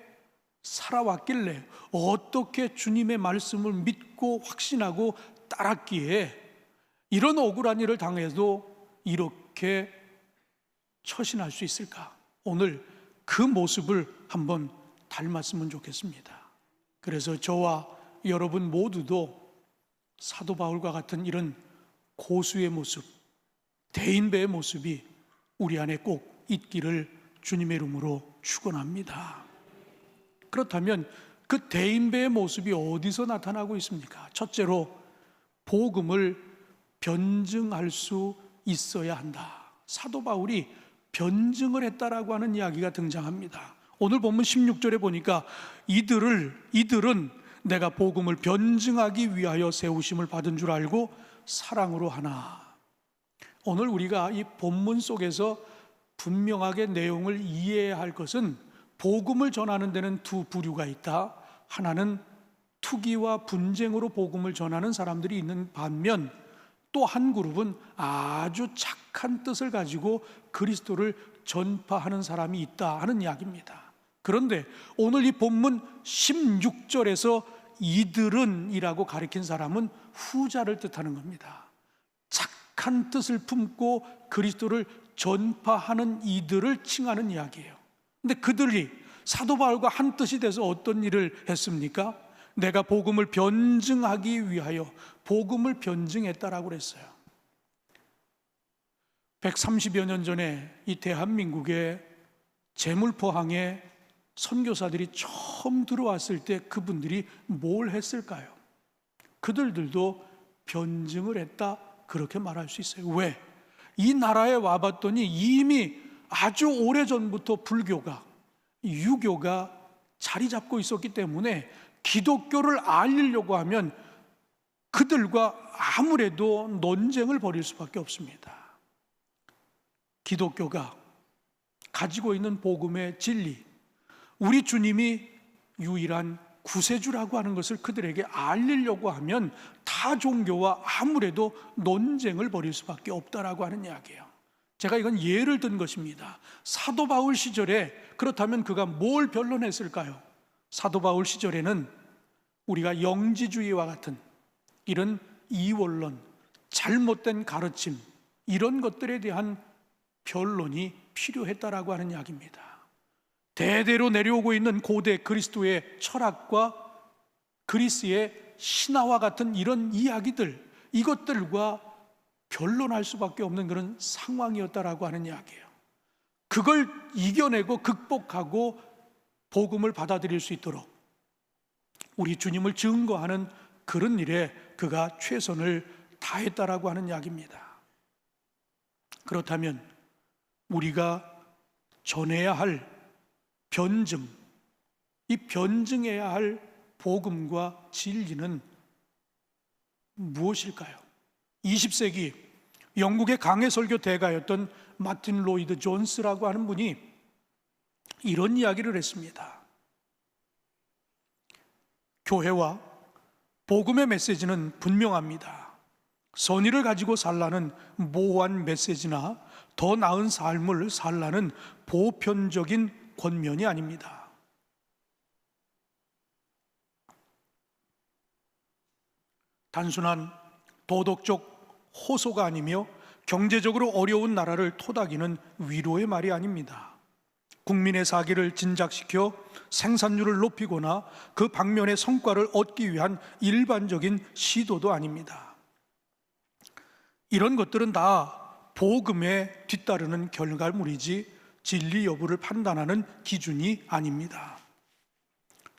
살아왔길래, 어떻게 주님의 말씀을 믿고 확신하고 따랐기에 이런 억울한 일을 당해도 이렇게 처신할 수 있을까? 오늘 그 모습을 한번 닮았으면 좋겠습니다. 그래서 저와 여러분 모두도 사도 바울과 같은 이런 고수의 모습, 대인배의 모습이 우리 안에 꼭 있기를 주님의 이름으로 축원합니다. 그렇다면 그 대인배의 모습이 어디서 나타나고 있습니까? 첫째로 복음을 변증할 수 있어야 한다. 사도 바울이 변증을 했다라고 하는 이야기가 등장합니다. 오늘 본문 16절에 보니까 이들은 내가 복음을 변증하기 위하여 세우심을 받은 줄 알고 사랑으로 하나. 오늘 우리가 이 본문 속에서 분명하게 내용을 이해해야 할 것은 복음을 전하는 데는 두 부류가 있다. 하나는 투기와 분쟁으로 복음을 전하는 사람들이 있는 반면 또 한 그룹은 아주 착한 뜻을 가지고 그리스도를 전파하는 사람이 있다 하는 이야기입니다. 그런데 오늘 이 본문 16절에서 이들은 이라고 가리킨 사람은 후자를 뜻하는 겁니다. 착한 뜻을 품고 그리스도를 전파하는 이들을 칭하는 이야기예요. 근데 그들이 사도 바울과 한 뜻이 돼서 어떤 일을 했습니까? 내가 복음을 변증하기 위하여 복음을 변증했다라고 그랬어요. 130여 년 전에 이 대한민국의 제물포항에 선교사들이 처음 들어왔을 때 그분들이 뭘 했을까요? 그들도 변증을 했다, 그렇게 말할 수 있어요. 왜? 이 나라에 와봤더니 이미 아주 오래전부터 불교가, 유교가 자리 잡고 있었기 때문에 기독교를 알리려고 하면 그들과 아무래도 논쟁을 벌일 수밖에 없습니다. 기독교가 가지고 있는 복음의 진리, 우리 주님이 유일한 구세주라고 하는 것을 그들에게 알리려고 하면 타 종교와 아무래도 논쟁을 벌일 수밖에 없다라고 하는 이야기예요. 제가 이건 예를 든 것입니다. 사도 바울 시절에 그렇다면 그가 뭘 변론했을까요? 사도 바울 시절에는 우리가 영지주의와 같은 이런 이원론, 잘못된 가르침, 이런 것들에 대한 변론이 필요했다라고 하는 이야기입니다. 대대로 내려오고 있는 고대 그리스도의 철학과 그리스의 신화와 같은 이런 이야기들, 이것들과 변론할 수밖에 없는 그런 상황이었다라고 하는 이야기예요. 그걸 이겨내고 극복하고 복음을 받아들일 수 있도록 우리 주님을 증거하는 그런 일에 그가 최선을 다했다라고 하는 이야기입니다. 그렇다면 우리가 전해야 할 변증, 이 변증해야 할 복음과 진리는 무엇일까요? 20세기 영국의 강해 설교 대가였던 마틴 로이드 존스라고 하는 분이 이런 이야기를 했습니다. 교회와 복음의 메시지는 분명합니다. 선의를 가지고 살라는 모호한 메시지나 더 나은 삶을 살라는 보편적인 권면이 아닙니다. 단순한 도덕적 호소가 아니며 경제적으로 어려운 나라를 토닥이는 위로의 말이 아닙니다. 국민의 사기를 진작시켜 생산률을 높이거나 그 방면의 성과를 얻기 위한 일반적인 시도도 아닙니다. 이런 것들은 다 복음에 뒤따르는 결과물이지 진리 여부를 판단하는 기준이 아닙니다.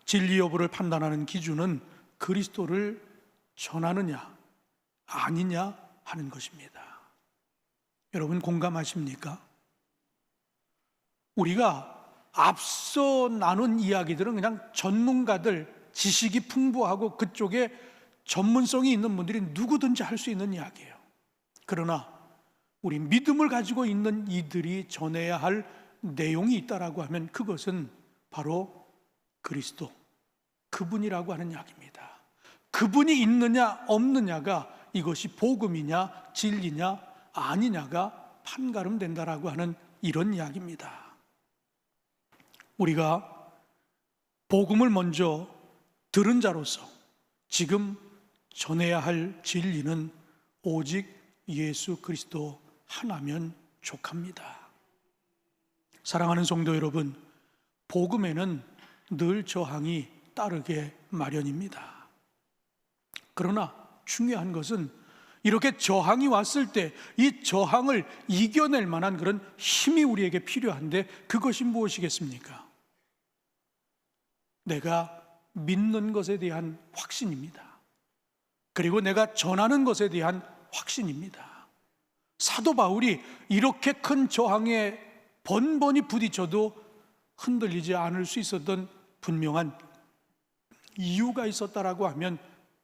진리 여부를 판단하는 기준은 그리스도를 전하느냐 아니냐 하는 것입니다. 여러분 공감하십니까? 우리가 앞서 나눈 이야기들은 그냥 전문가들, 지식이 풍부하고 그쪽에 전문성이 있는 분들이 누구든지 할 수 있는 이야기예요. 그러나 우리 믿음을 가지고 있는 이들이 전해야 할 내용이 있다라고 하면 그것은 바로 그리스도, 그분이라고 하는 이야기입니다. 그분이 있느냐 없느냐가 이것이 복음이냐 진리냐 아니냐가 판가름된다라고 하는 이런 이야기입니다. 우리가 복음을 먼저 들은 자로서 지금 전해야 할 진리는 오직 예수 그리스도 하나면 족합니다. 사랑하는 성도 여러분, 복음에는 늘 저항이 따르게 마련입니다. 그러나 중요한 것은 이렇게 저항이 왔을 때 이 저항을 이겨낼 만한 그런 힘이 우리에게 필요한데 그것이 무엇이겠습니까? 내가 믿는 것에 대한 확신입니다. 그리고 내가 전하는 것에 대한 확신입니다. 사도 바울이 이렇게 큰 저항에 번번이 부딪혀도 흔들리지 않을 수 있었던 분명한 이유가 있었다라고 하면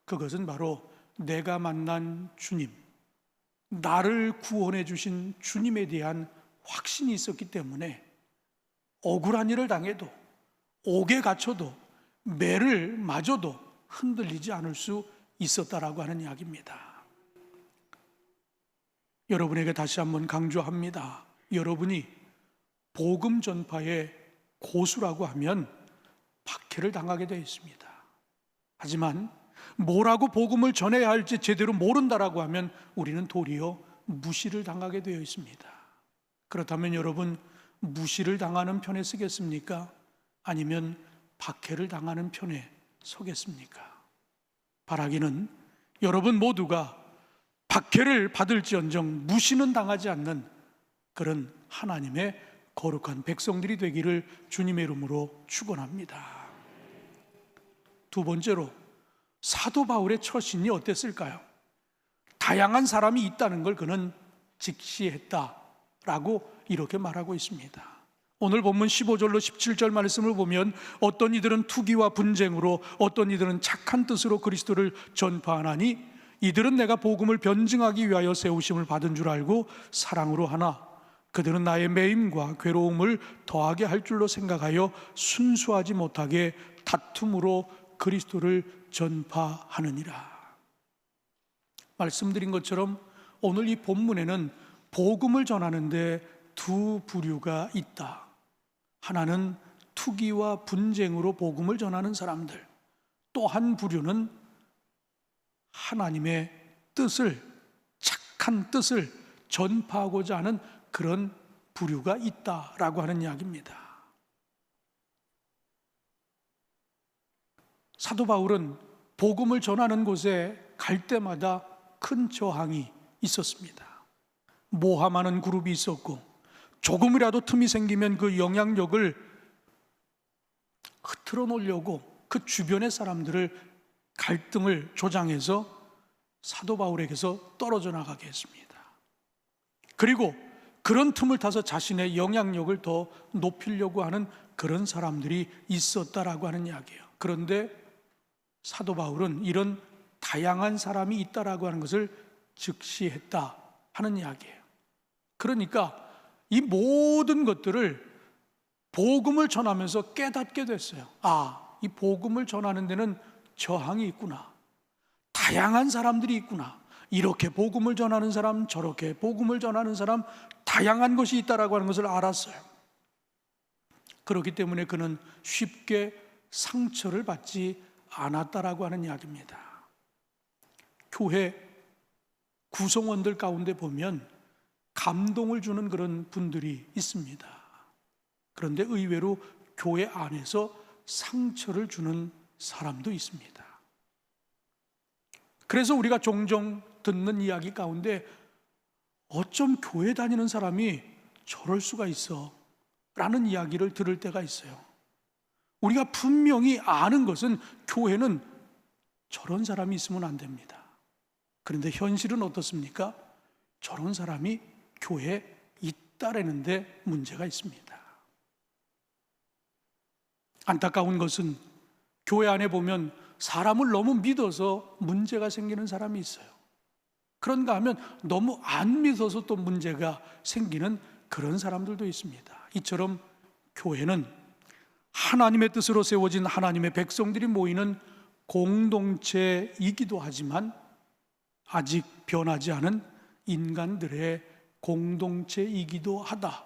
그것은 바로 내가 만난 주님, 나를 구원해 주신 주님에 대한 확신이 있었기 때문에 억울한 일을 당해도 옥에 갇혀도 매를 맞아도 흔들리지 않을 수 있었다라고 하는 이야기입니다. 여러분에게 다시 한번 강조합니다. 여러분이 복음 전파의 고수라고 하면 박해를 당하게 되어 있습니다. 하지만 뭐라고 복음을 전해야 할지 제대로 모른다라고 하면 우리는 도리어 무시를 당하게 되어 있습니다. 그렇다면 여러분, 무시를 당하는 편에 서겠습니까? 아니면 박해를 당하는 편에 서겠습니까? 바라기는 여러분 모두가 박해를 받을지언정 무시는 당하지 않는 그런 하나님의 거룩한 백성들이 되기를 주님의 이름으로 축원합니다. 두 번째로, 사도 바울의 처신이 어땠을까요? 다양한 사람이 있다는 걸 그는 직시했다라고 이렇게 말하고 있습니다. 오늘 본문 15절로 17절 말씀을 보면 어떤 이들은 투기와 분쟁으로, 어떤 이들은 착한 뜻으로 그리스도를 전파하나니 이들은 내가 복음을 변증하기 위하여 세우심을 받은 줄 알고 사랑으로 하나 그들은 나의 매임과 괴로움을 더하게 할 줄로 생각하여 순수하지 못하게 다툼으로 그리스도를 전파하느니라. 말씀드린 것처럼 오늘 이 본문에는 복음을 전하는데 두 부류가 있다. 하나는 투기와 분쟁으로 복음을 전하는 사람들, 또 한 부류는 하나님의 뜻을, 착한 뜻을 전파하고자 하는 그런 부류가 있다라고 하는 이야기입니다. 사도 바울은 복음을 전하는 곳에 갈 때마다 큰 저항이 있었습니다. 모함하는 그룹이 있었고, 조금이라도 틈이 생기면 그 영향력을 흐트러 놓으려고 그 주변의 사람들을 갈등을 조장해서 사도 바울에게서 떨어져 나가게 했습니다. 그리고 그런 틈을 타서 자신의 영향력을 더 높이려고 하는 그런 사람들이 있었다라고 하는 이야기예요. 그런데 사도 바울은 이런 다양한 사람이 있다라고 하는 것을 즉시했다 하는 이야기예요. 그러니까 이 모든 것들을 복음을 전하면서 깨닫게 됐어요. 이 복음을 전하는 데는 저항이 있구나. 다양한 사람들이 있구나. 이렇게 복음을 전하는 사람, 저렇게 복음을 전하는 사람, 다양한 것이 있다라고 하는 것을 알았어요. 그렇기 때문에 그는 쉽게 상처를 받지 않았다라고 하는 이야기입니다. 교회 구성원들 가운데 보면 감동을 주는 그런 분들이 있습니다. 그런데 의외로 교회 안에서 상처를 주는 사람도 있습니다. 그래서 우리가 종종 듣는 이야기 가운데 어쩜 교회 다니는 사람이 저럴 수가 있어 라는 이야기를 들을 때가 있어요. 우리가 분명히 아는 것은 교회는 저런 사람이 있으면 안 됩니다. 그런데 현실은 어떻습니까? 저런 사람이 교회에 있다라는 데 문제가 있습니다. 안타까운 것은 교회 안에 보면 사람을 너무 믿어서 문제가 생기는 사람이 있어요. 그런가 하면 너무 안 믿어서 또 문제가 생기는 그런 사람들도 있습니다. 이처럼 교회는 하나님의 뜻으로 세워진 하나님의 백성들이 모이는 공동체이기도 하지만 아직 변하지 않은 인간들의 공동체이기도 하다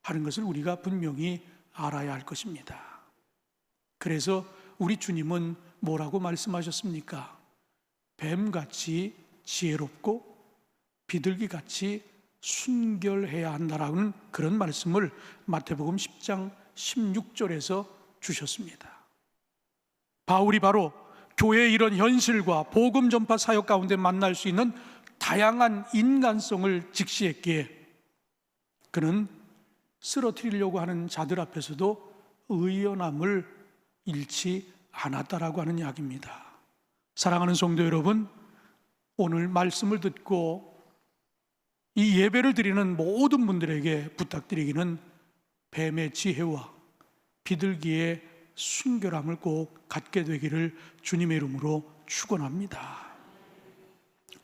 하는 것을 우리가 분명히 알아야 할 것입니다. 그래서 우리 주님은 뭐라고 말씀하셨습니까? 뱀같이 지혜롭고 비둘기같이 순결해야 한다라는 그런 말씀을 마태복음 10장 16절에서 주셨습니다. 바울이 바로 교회의 이런 현실과 복음 전파 사역 가운데 만날 수 있는 다양한 인간성을 직시했기에 그는 쓰러뜨리려고 하는 자들 앞에서도 의연함을 잃지 않았다라고 하는 이야기입니다. 사랑하는 성도 여러분, 오늘 말씀을 듣고 이 예배를 드리는 모든 분들에게 부탁드리기는 뱀의 지혜와 비둘기의 순결함을 꼭 갖게 되기를 주님의 이름으로 축원합니다.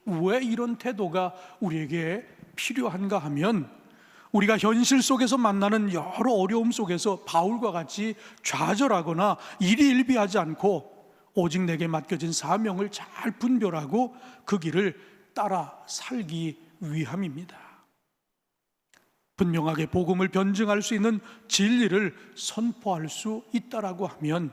왜 이런 태도가 우리에게 필요한가 하면 우리가 현실 속에서 만나는 여러 어려움 속에서 바울과 같이 좌절하거나 일희일비하지 않고 오직 내게 맡겨진 사명을 잘 분별하고 그 길을 따라 살기 위함입니다. 분명하게 복음을 변증할 수 있는 진리를 선포할 수 있다라고 하면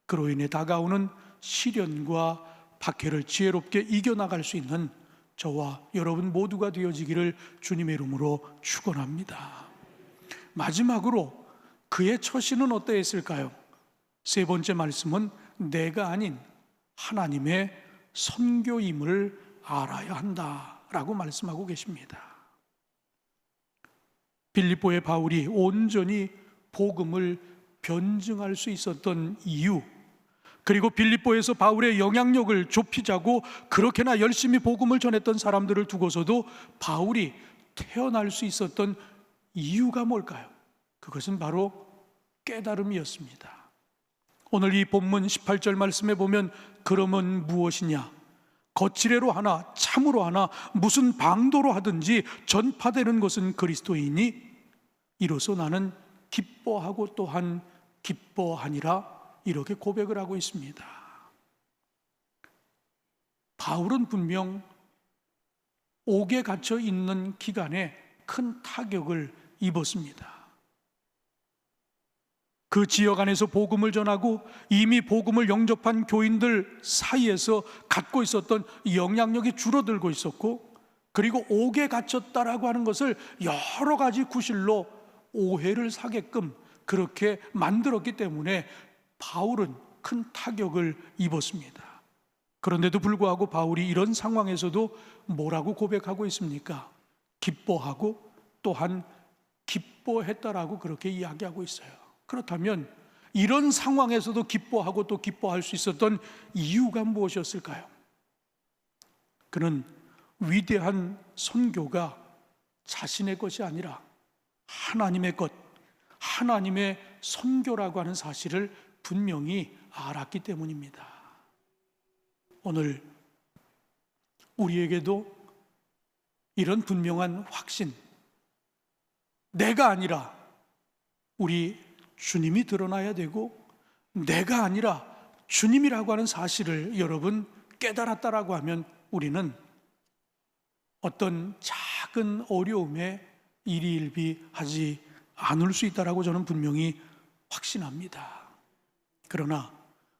그로 인해 다가오는 시련과 박해를 지혜롭게 이겨나갈 수 있는 저와 여러분 모두가 되어지기를 주님의 이름으로 축원합니다. 마지막으로 그의 처신은 어떠했을까요? 세 번째 말씀은 내가 아닌 하나님의 선교임을 알아야 한다라고 말씀하고 계십니다. 빌립보의 바울이 온전히 복음을 변증할 수 있었던 이유, 그리고 빌립보에서 바울의 영향력을 좁히자고 그렇게나 열심히 복음을 전했던 사람들을 두고서도 바울이 태어날 수 있었던 이유가 뭘까요? 그것은 바로 깨달음이었습니다. 오늘 이 본문 18절 말씀에 보면 그러면 무엇이냐? 거칠애로 하나 참으로 하나 무슨 방도로 하든지 전파되는 것은 그리스도이니 이로써 나는 기뻐하고 또한 기뻐하니라 이렇게 고백을 하고 있습니다. 바울은 분명 옥에 갇혀 있는 기간에 큰 타격을 입었습니다. 그 지역 안에서 복음을 전하고 이미 복음을 영접한 교인들 사이에서 갖고 있었던 영향력이 줄어들고 있었고, 그리고 옥에 갇혔다라고 하는 것을 여러 가지 구실로 오해를 사게끔 그렇게 만들었기 때문에 바울은 큰 타격을 입었습니다. 그런데도 불구하고 바울이 이런 상황에서도 뭐라고 고백하고 있습니까? 기뻐하고 또한 기뻐했다라고 그렇게 이야기하고 있어요. 그렇다면 이런 상황에서도 기뻐하고 또 기뻐할 수 있었던 이유가 무엇이었을까요? 그는 위대한 선교가 자신의 것이 아니라 하나님의 것, 하나님의 선교라고 하는 사실을 분명히 알았기 때문입니다. 오늘 우리에게도 이런 분명한 확신, 내가 아니라 우리 주님이 드러나야 되고, 내가 아니라 주님이라고 하는 사실을 여러분 깨달았다라고 하면 우리는 어떤 작은 어려움에 일희일비하지 않을 수 있다라고 저는 분명히 확신합니다. 그러나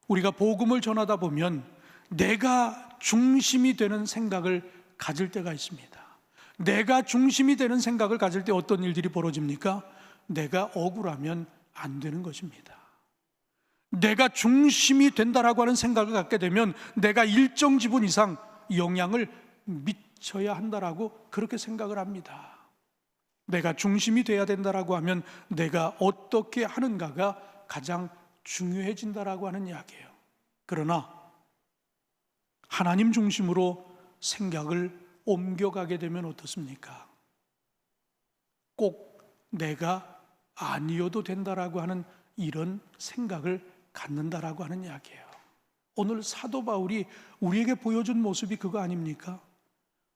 우리가 복음을 전하다 보면 내가 중심이 되는 생각을 가질 때가 있습니다. 내가 중심이 되는 생각을 가질 때 어떤 일들이 벌어집니까? 내가 억울하면 안 되는 것입니다. 내가 중심이 된다라고 하는 생각을 갖게 되면 내가 일정 지분 이상 영향을 미쳐야 한다라고 그렇게 생각을 합니다. 내가 중심이 돼야 된다라고 하면 내가 어떻게 하는가가 가장 중요해진다라고 하는 이야기예요. 그러나 하나님 중심으로 생각을 옮겨가게 되면 어떻습니까? 꼭 내가 아니어도 된다라고 하는 이런 생각을 갖는다라고 하는 이야기예요. 오늘 사도 바울이 우리에게 보여준 모습이 그거 아닙니까?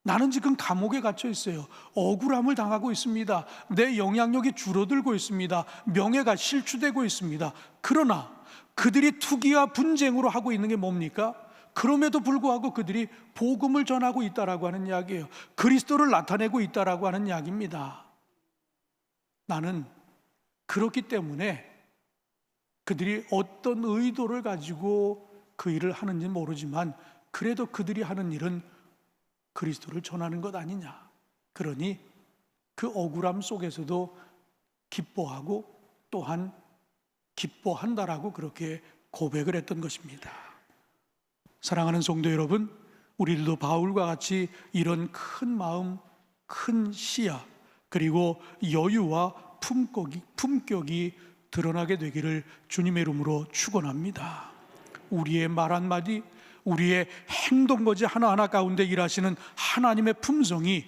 나는 지금 감옥에 갇혀 있어요. 억울함을 당하고 있습니다. 내 영향력이 줄어들고 있습니다. 명예가 실추되고 있습니다. 그러나 그들이 투기와 분쟁으로 하고 있는 게 뭡니까? 그럼에도 불구하고 그들이 복음을 전하고 있다라고 하는 이야기예요. 그리스도를 나타내고 있다라고 하는 이야기입니다. 나는 그렇기 때문에 그들이 어떤 의도를 가지고 그 일을 하는지는 모르지만 그래도 그들이 하는 일은 그리스도를 전하는 것 아니냐. 그러니 그 억울함 속에서도 기뻐하고 또한 기뻐한다라고 그렇게 고백을 했던 것입니다. 사랑하는 성도 여러분, 우리들도 바울과 같이 이런 큰 마음, 큰 시야, 그리고 여유와 품격이 드러나게 되기를 주님의 이름으로 축원합니다. 우리의 말 한마디, 우리의 행동거지 하나하나 가운데 일하시는 하나님의 품성이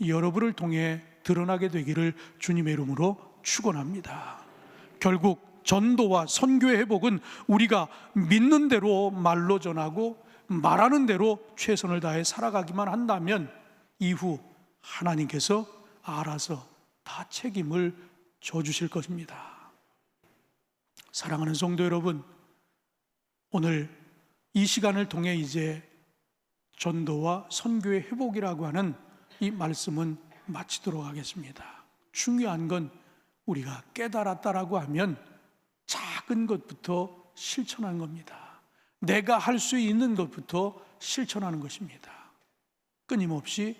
여러분을 통해 드러나게 되기를 주님의 이름으로 축원합니다. 결국 전도와 선교의 회복은 우리가 믿는 대로 말로 전하고 말하는 대로 최선을 다해 살아가기만 한다면 이후 하나님께서 알아서 다 책임을 져주실 것입니다. 사랑하는 성도 여러분, 오늘 이 시간을 통해 이제 전도와 선교의 회복이라고 하는 이 말씀은 마치도록 하겠습니다. 중요한 건 우리가 깨달았다라고 하면 작은 것부터 실천하는 겁니다. 내가 할 수 있는 것부터 실천하는 것입니다. 끊임없이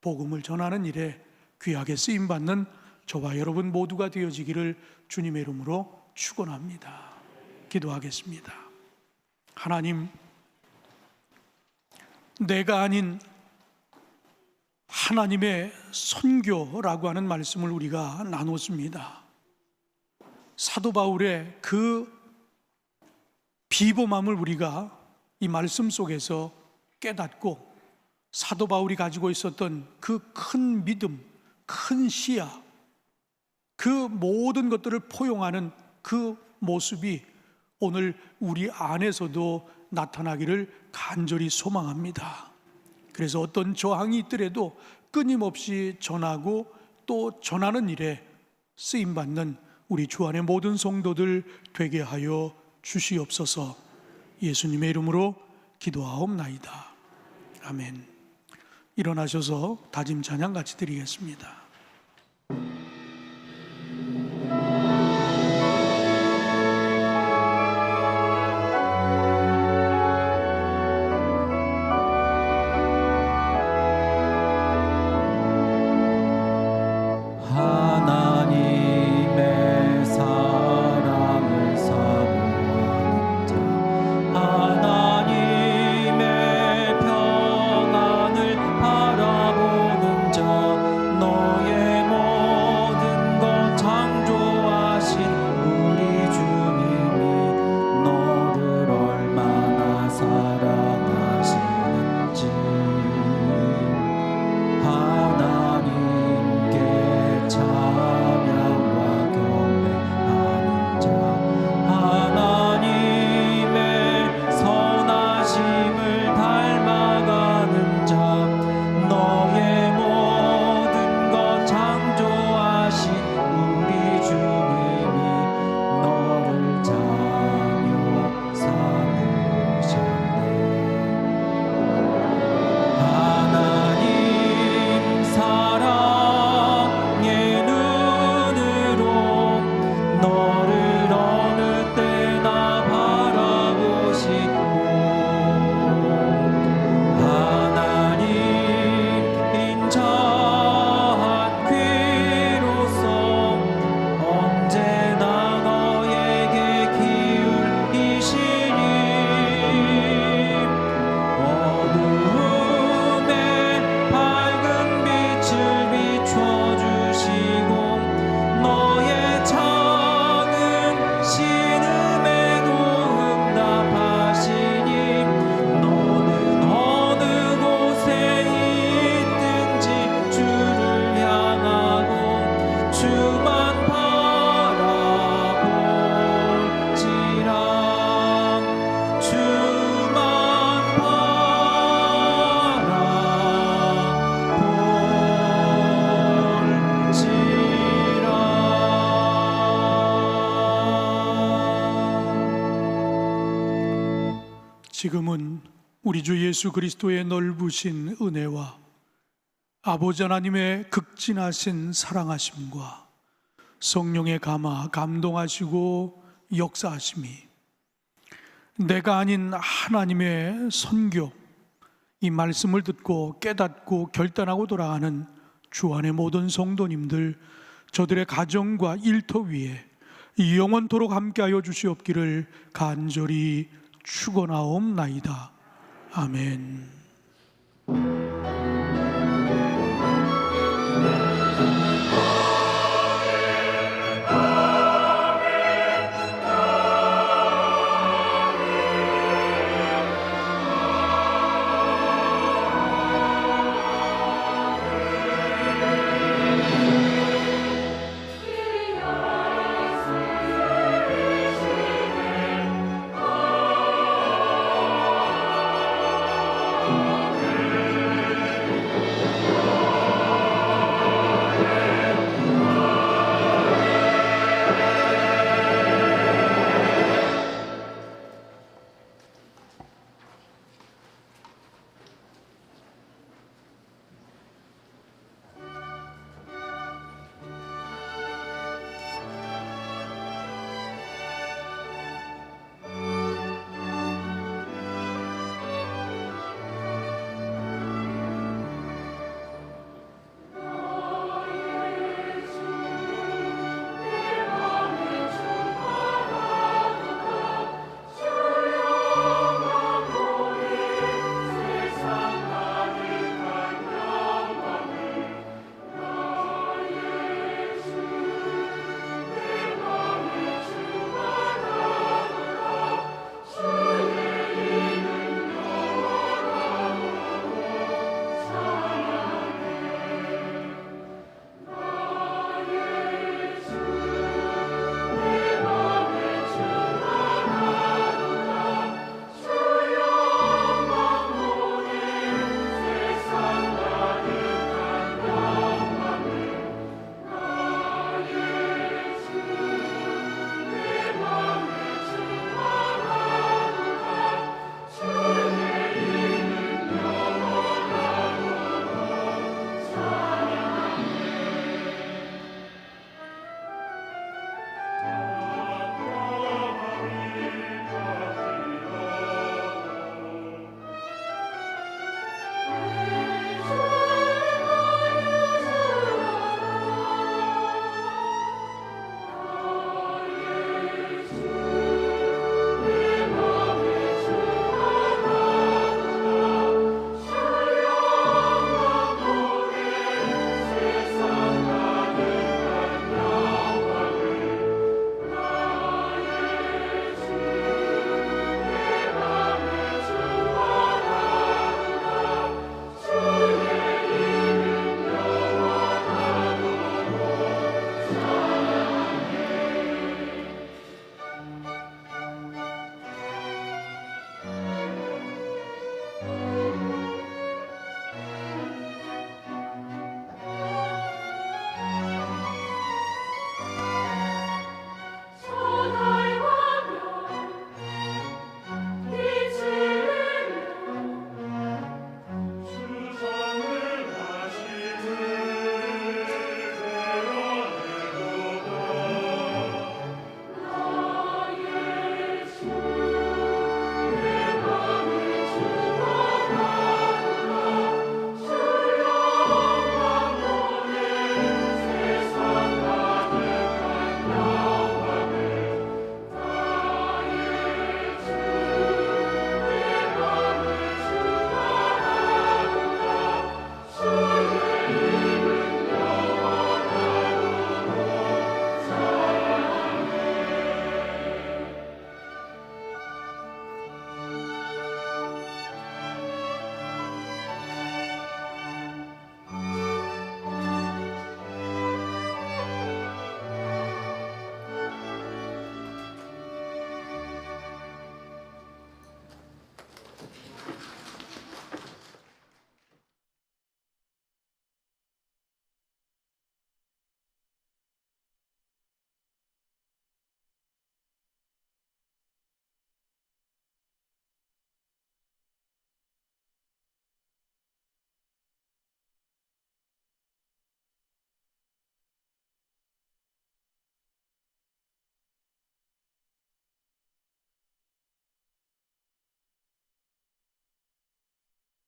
복음을 전하는 일에 귀하게 쓰임받는 저와 여러분 모두가 되어지기를 주님의 이름으로 축원합니다. 기도하겠습니다. 하나님, 내가 아닌 하나님의 선교라고 하는 말씀을 우리가 나눴습니다. 사도 바울의 그 비범함을 우리가 이 말씀 속에서 깨닫고 사도 바울이 가지고 있었던 그 큰 믿음, 큰 시야, 그 모든 것들을 포용하는 그 모습이 오늘 우리 안에서도 나타나기를 간절히 소망합니다. 그래서 어떤 저항이 있더라도 끊임없이 전하고 또 전하는 일에 쓰임받는 우리 주 안의 모든 성도들 되게 하여 주시옵소서. 예수님의 이름으로 기도하옵나이다. 아멘. 일어나셔서 다짐 찬양 같이 드리겠습니다. 하나님의 평안을 바라보는 자 너희 지금은 우리 주 예수 그리스도의 넓으신 은혜와 아버지 하나님의 극진하신 사랑하심과 성령의 감화 감동하시고 역사하심이 내가 아닌 하나님의 선교, 이 말씀을 듣고 깨닫고 결단하고 돌아가는 주 안의 모든 성도님들, 저들의 가정과 일터 위에 영원토록 함께하여 주시옵기를 간절히 축원하옵나이다. 아멘.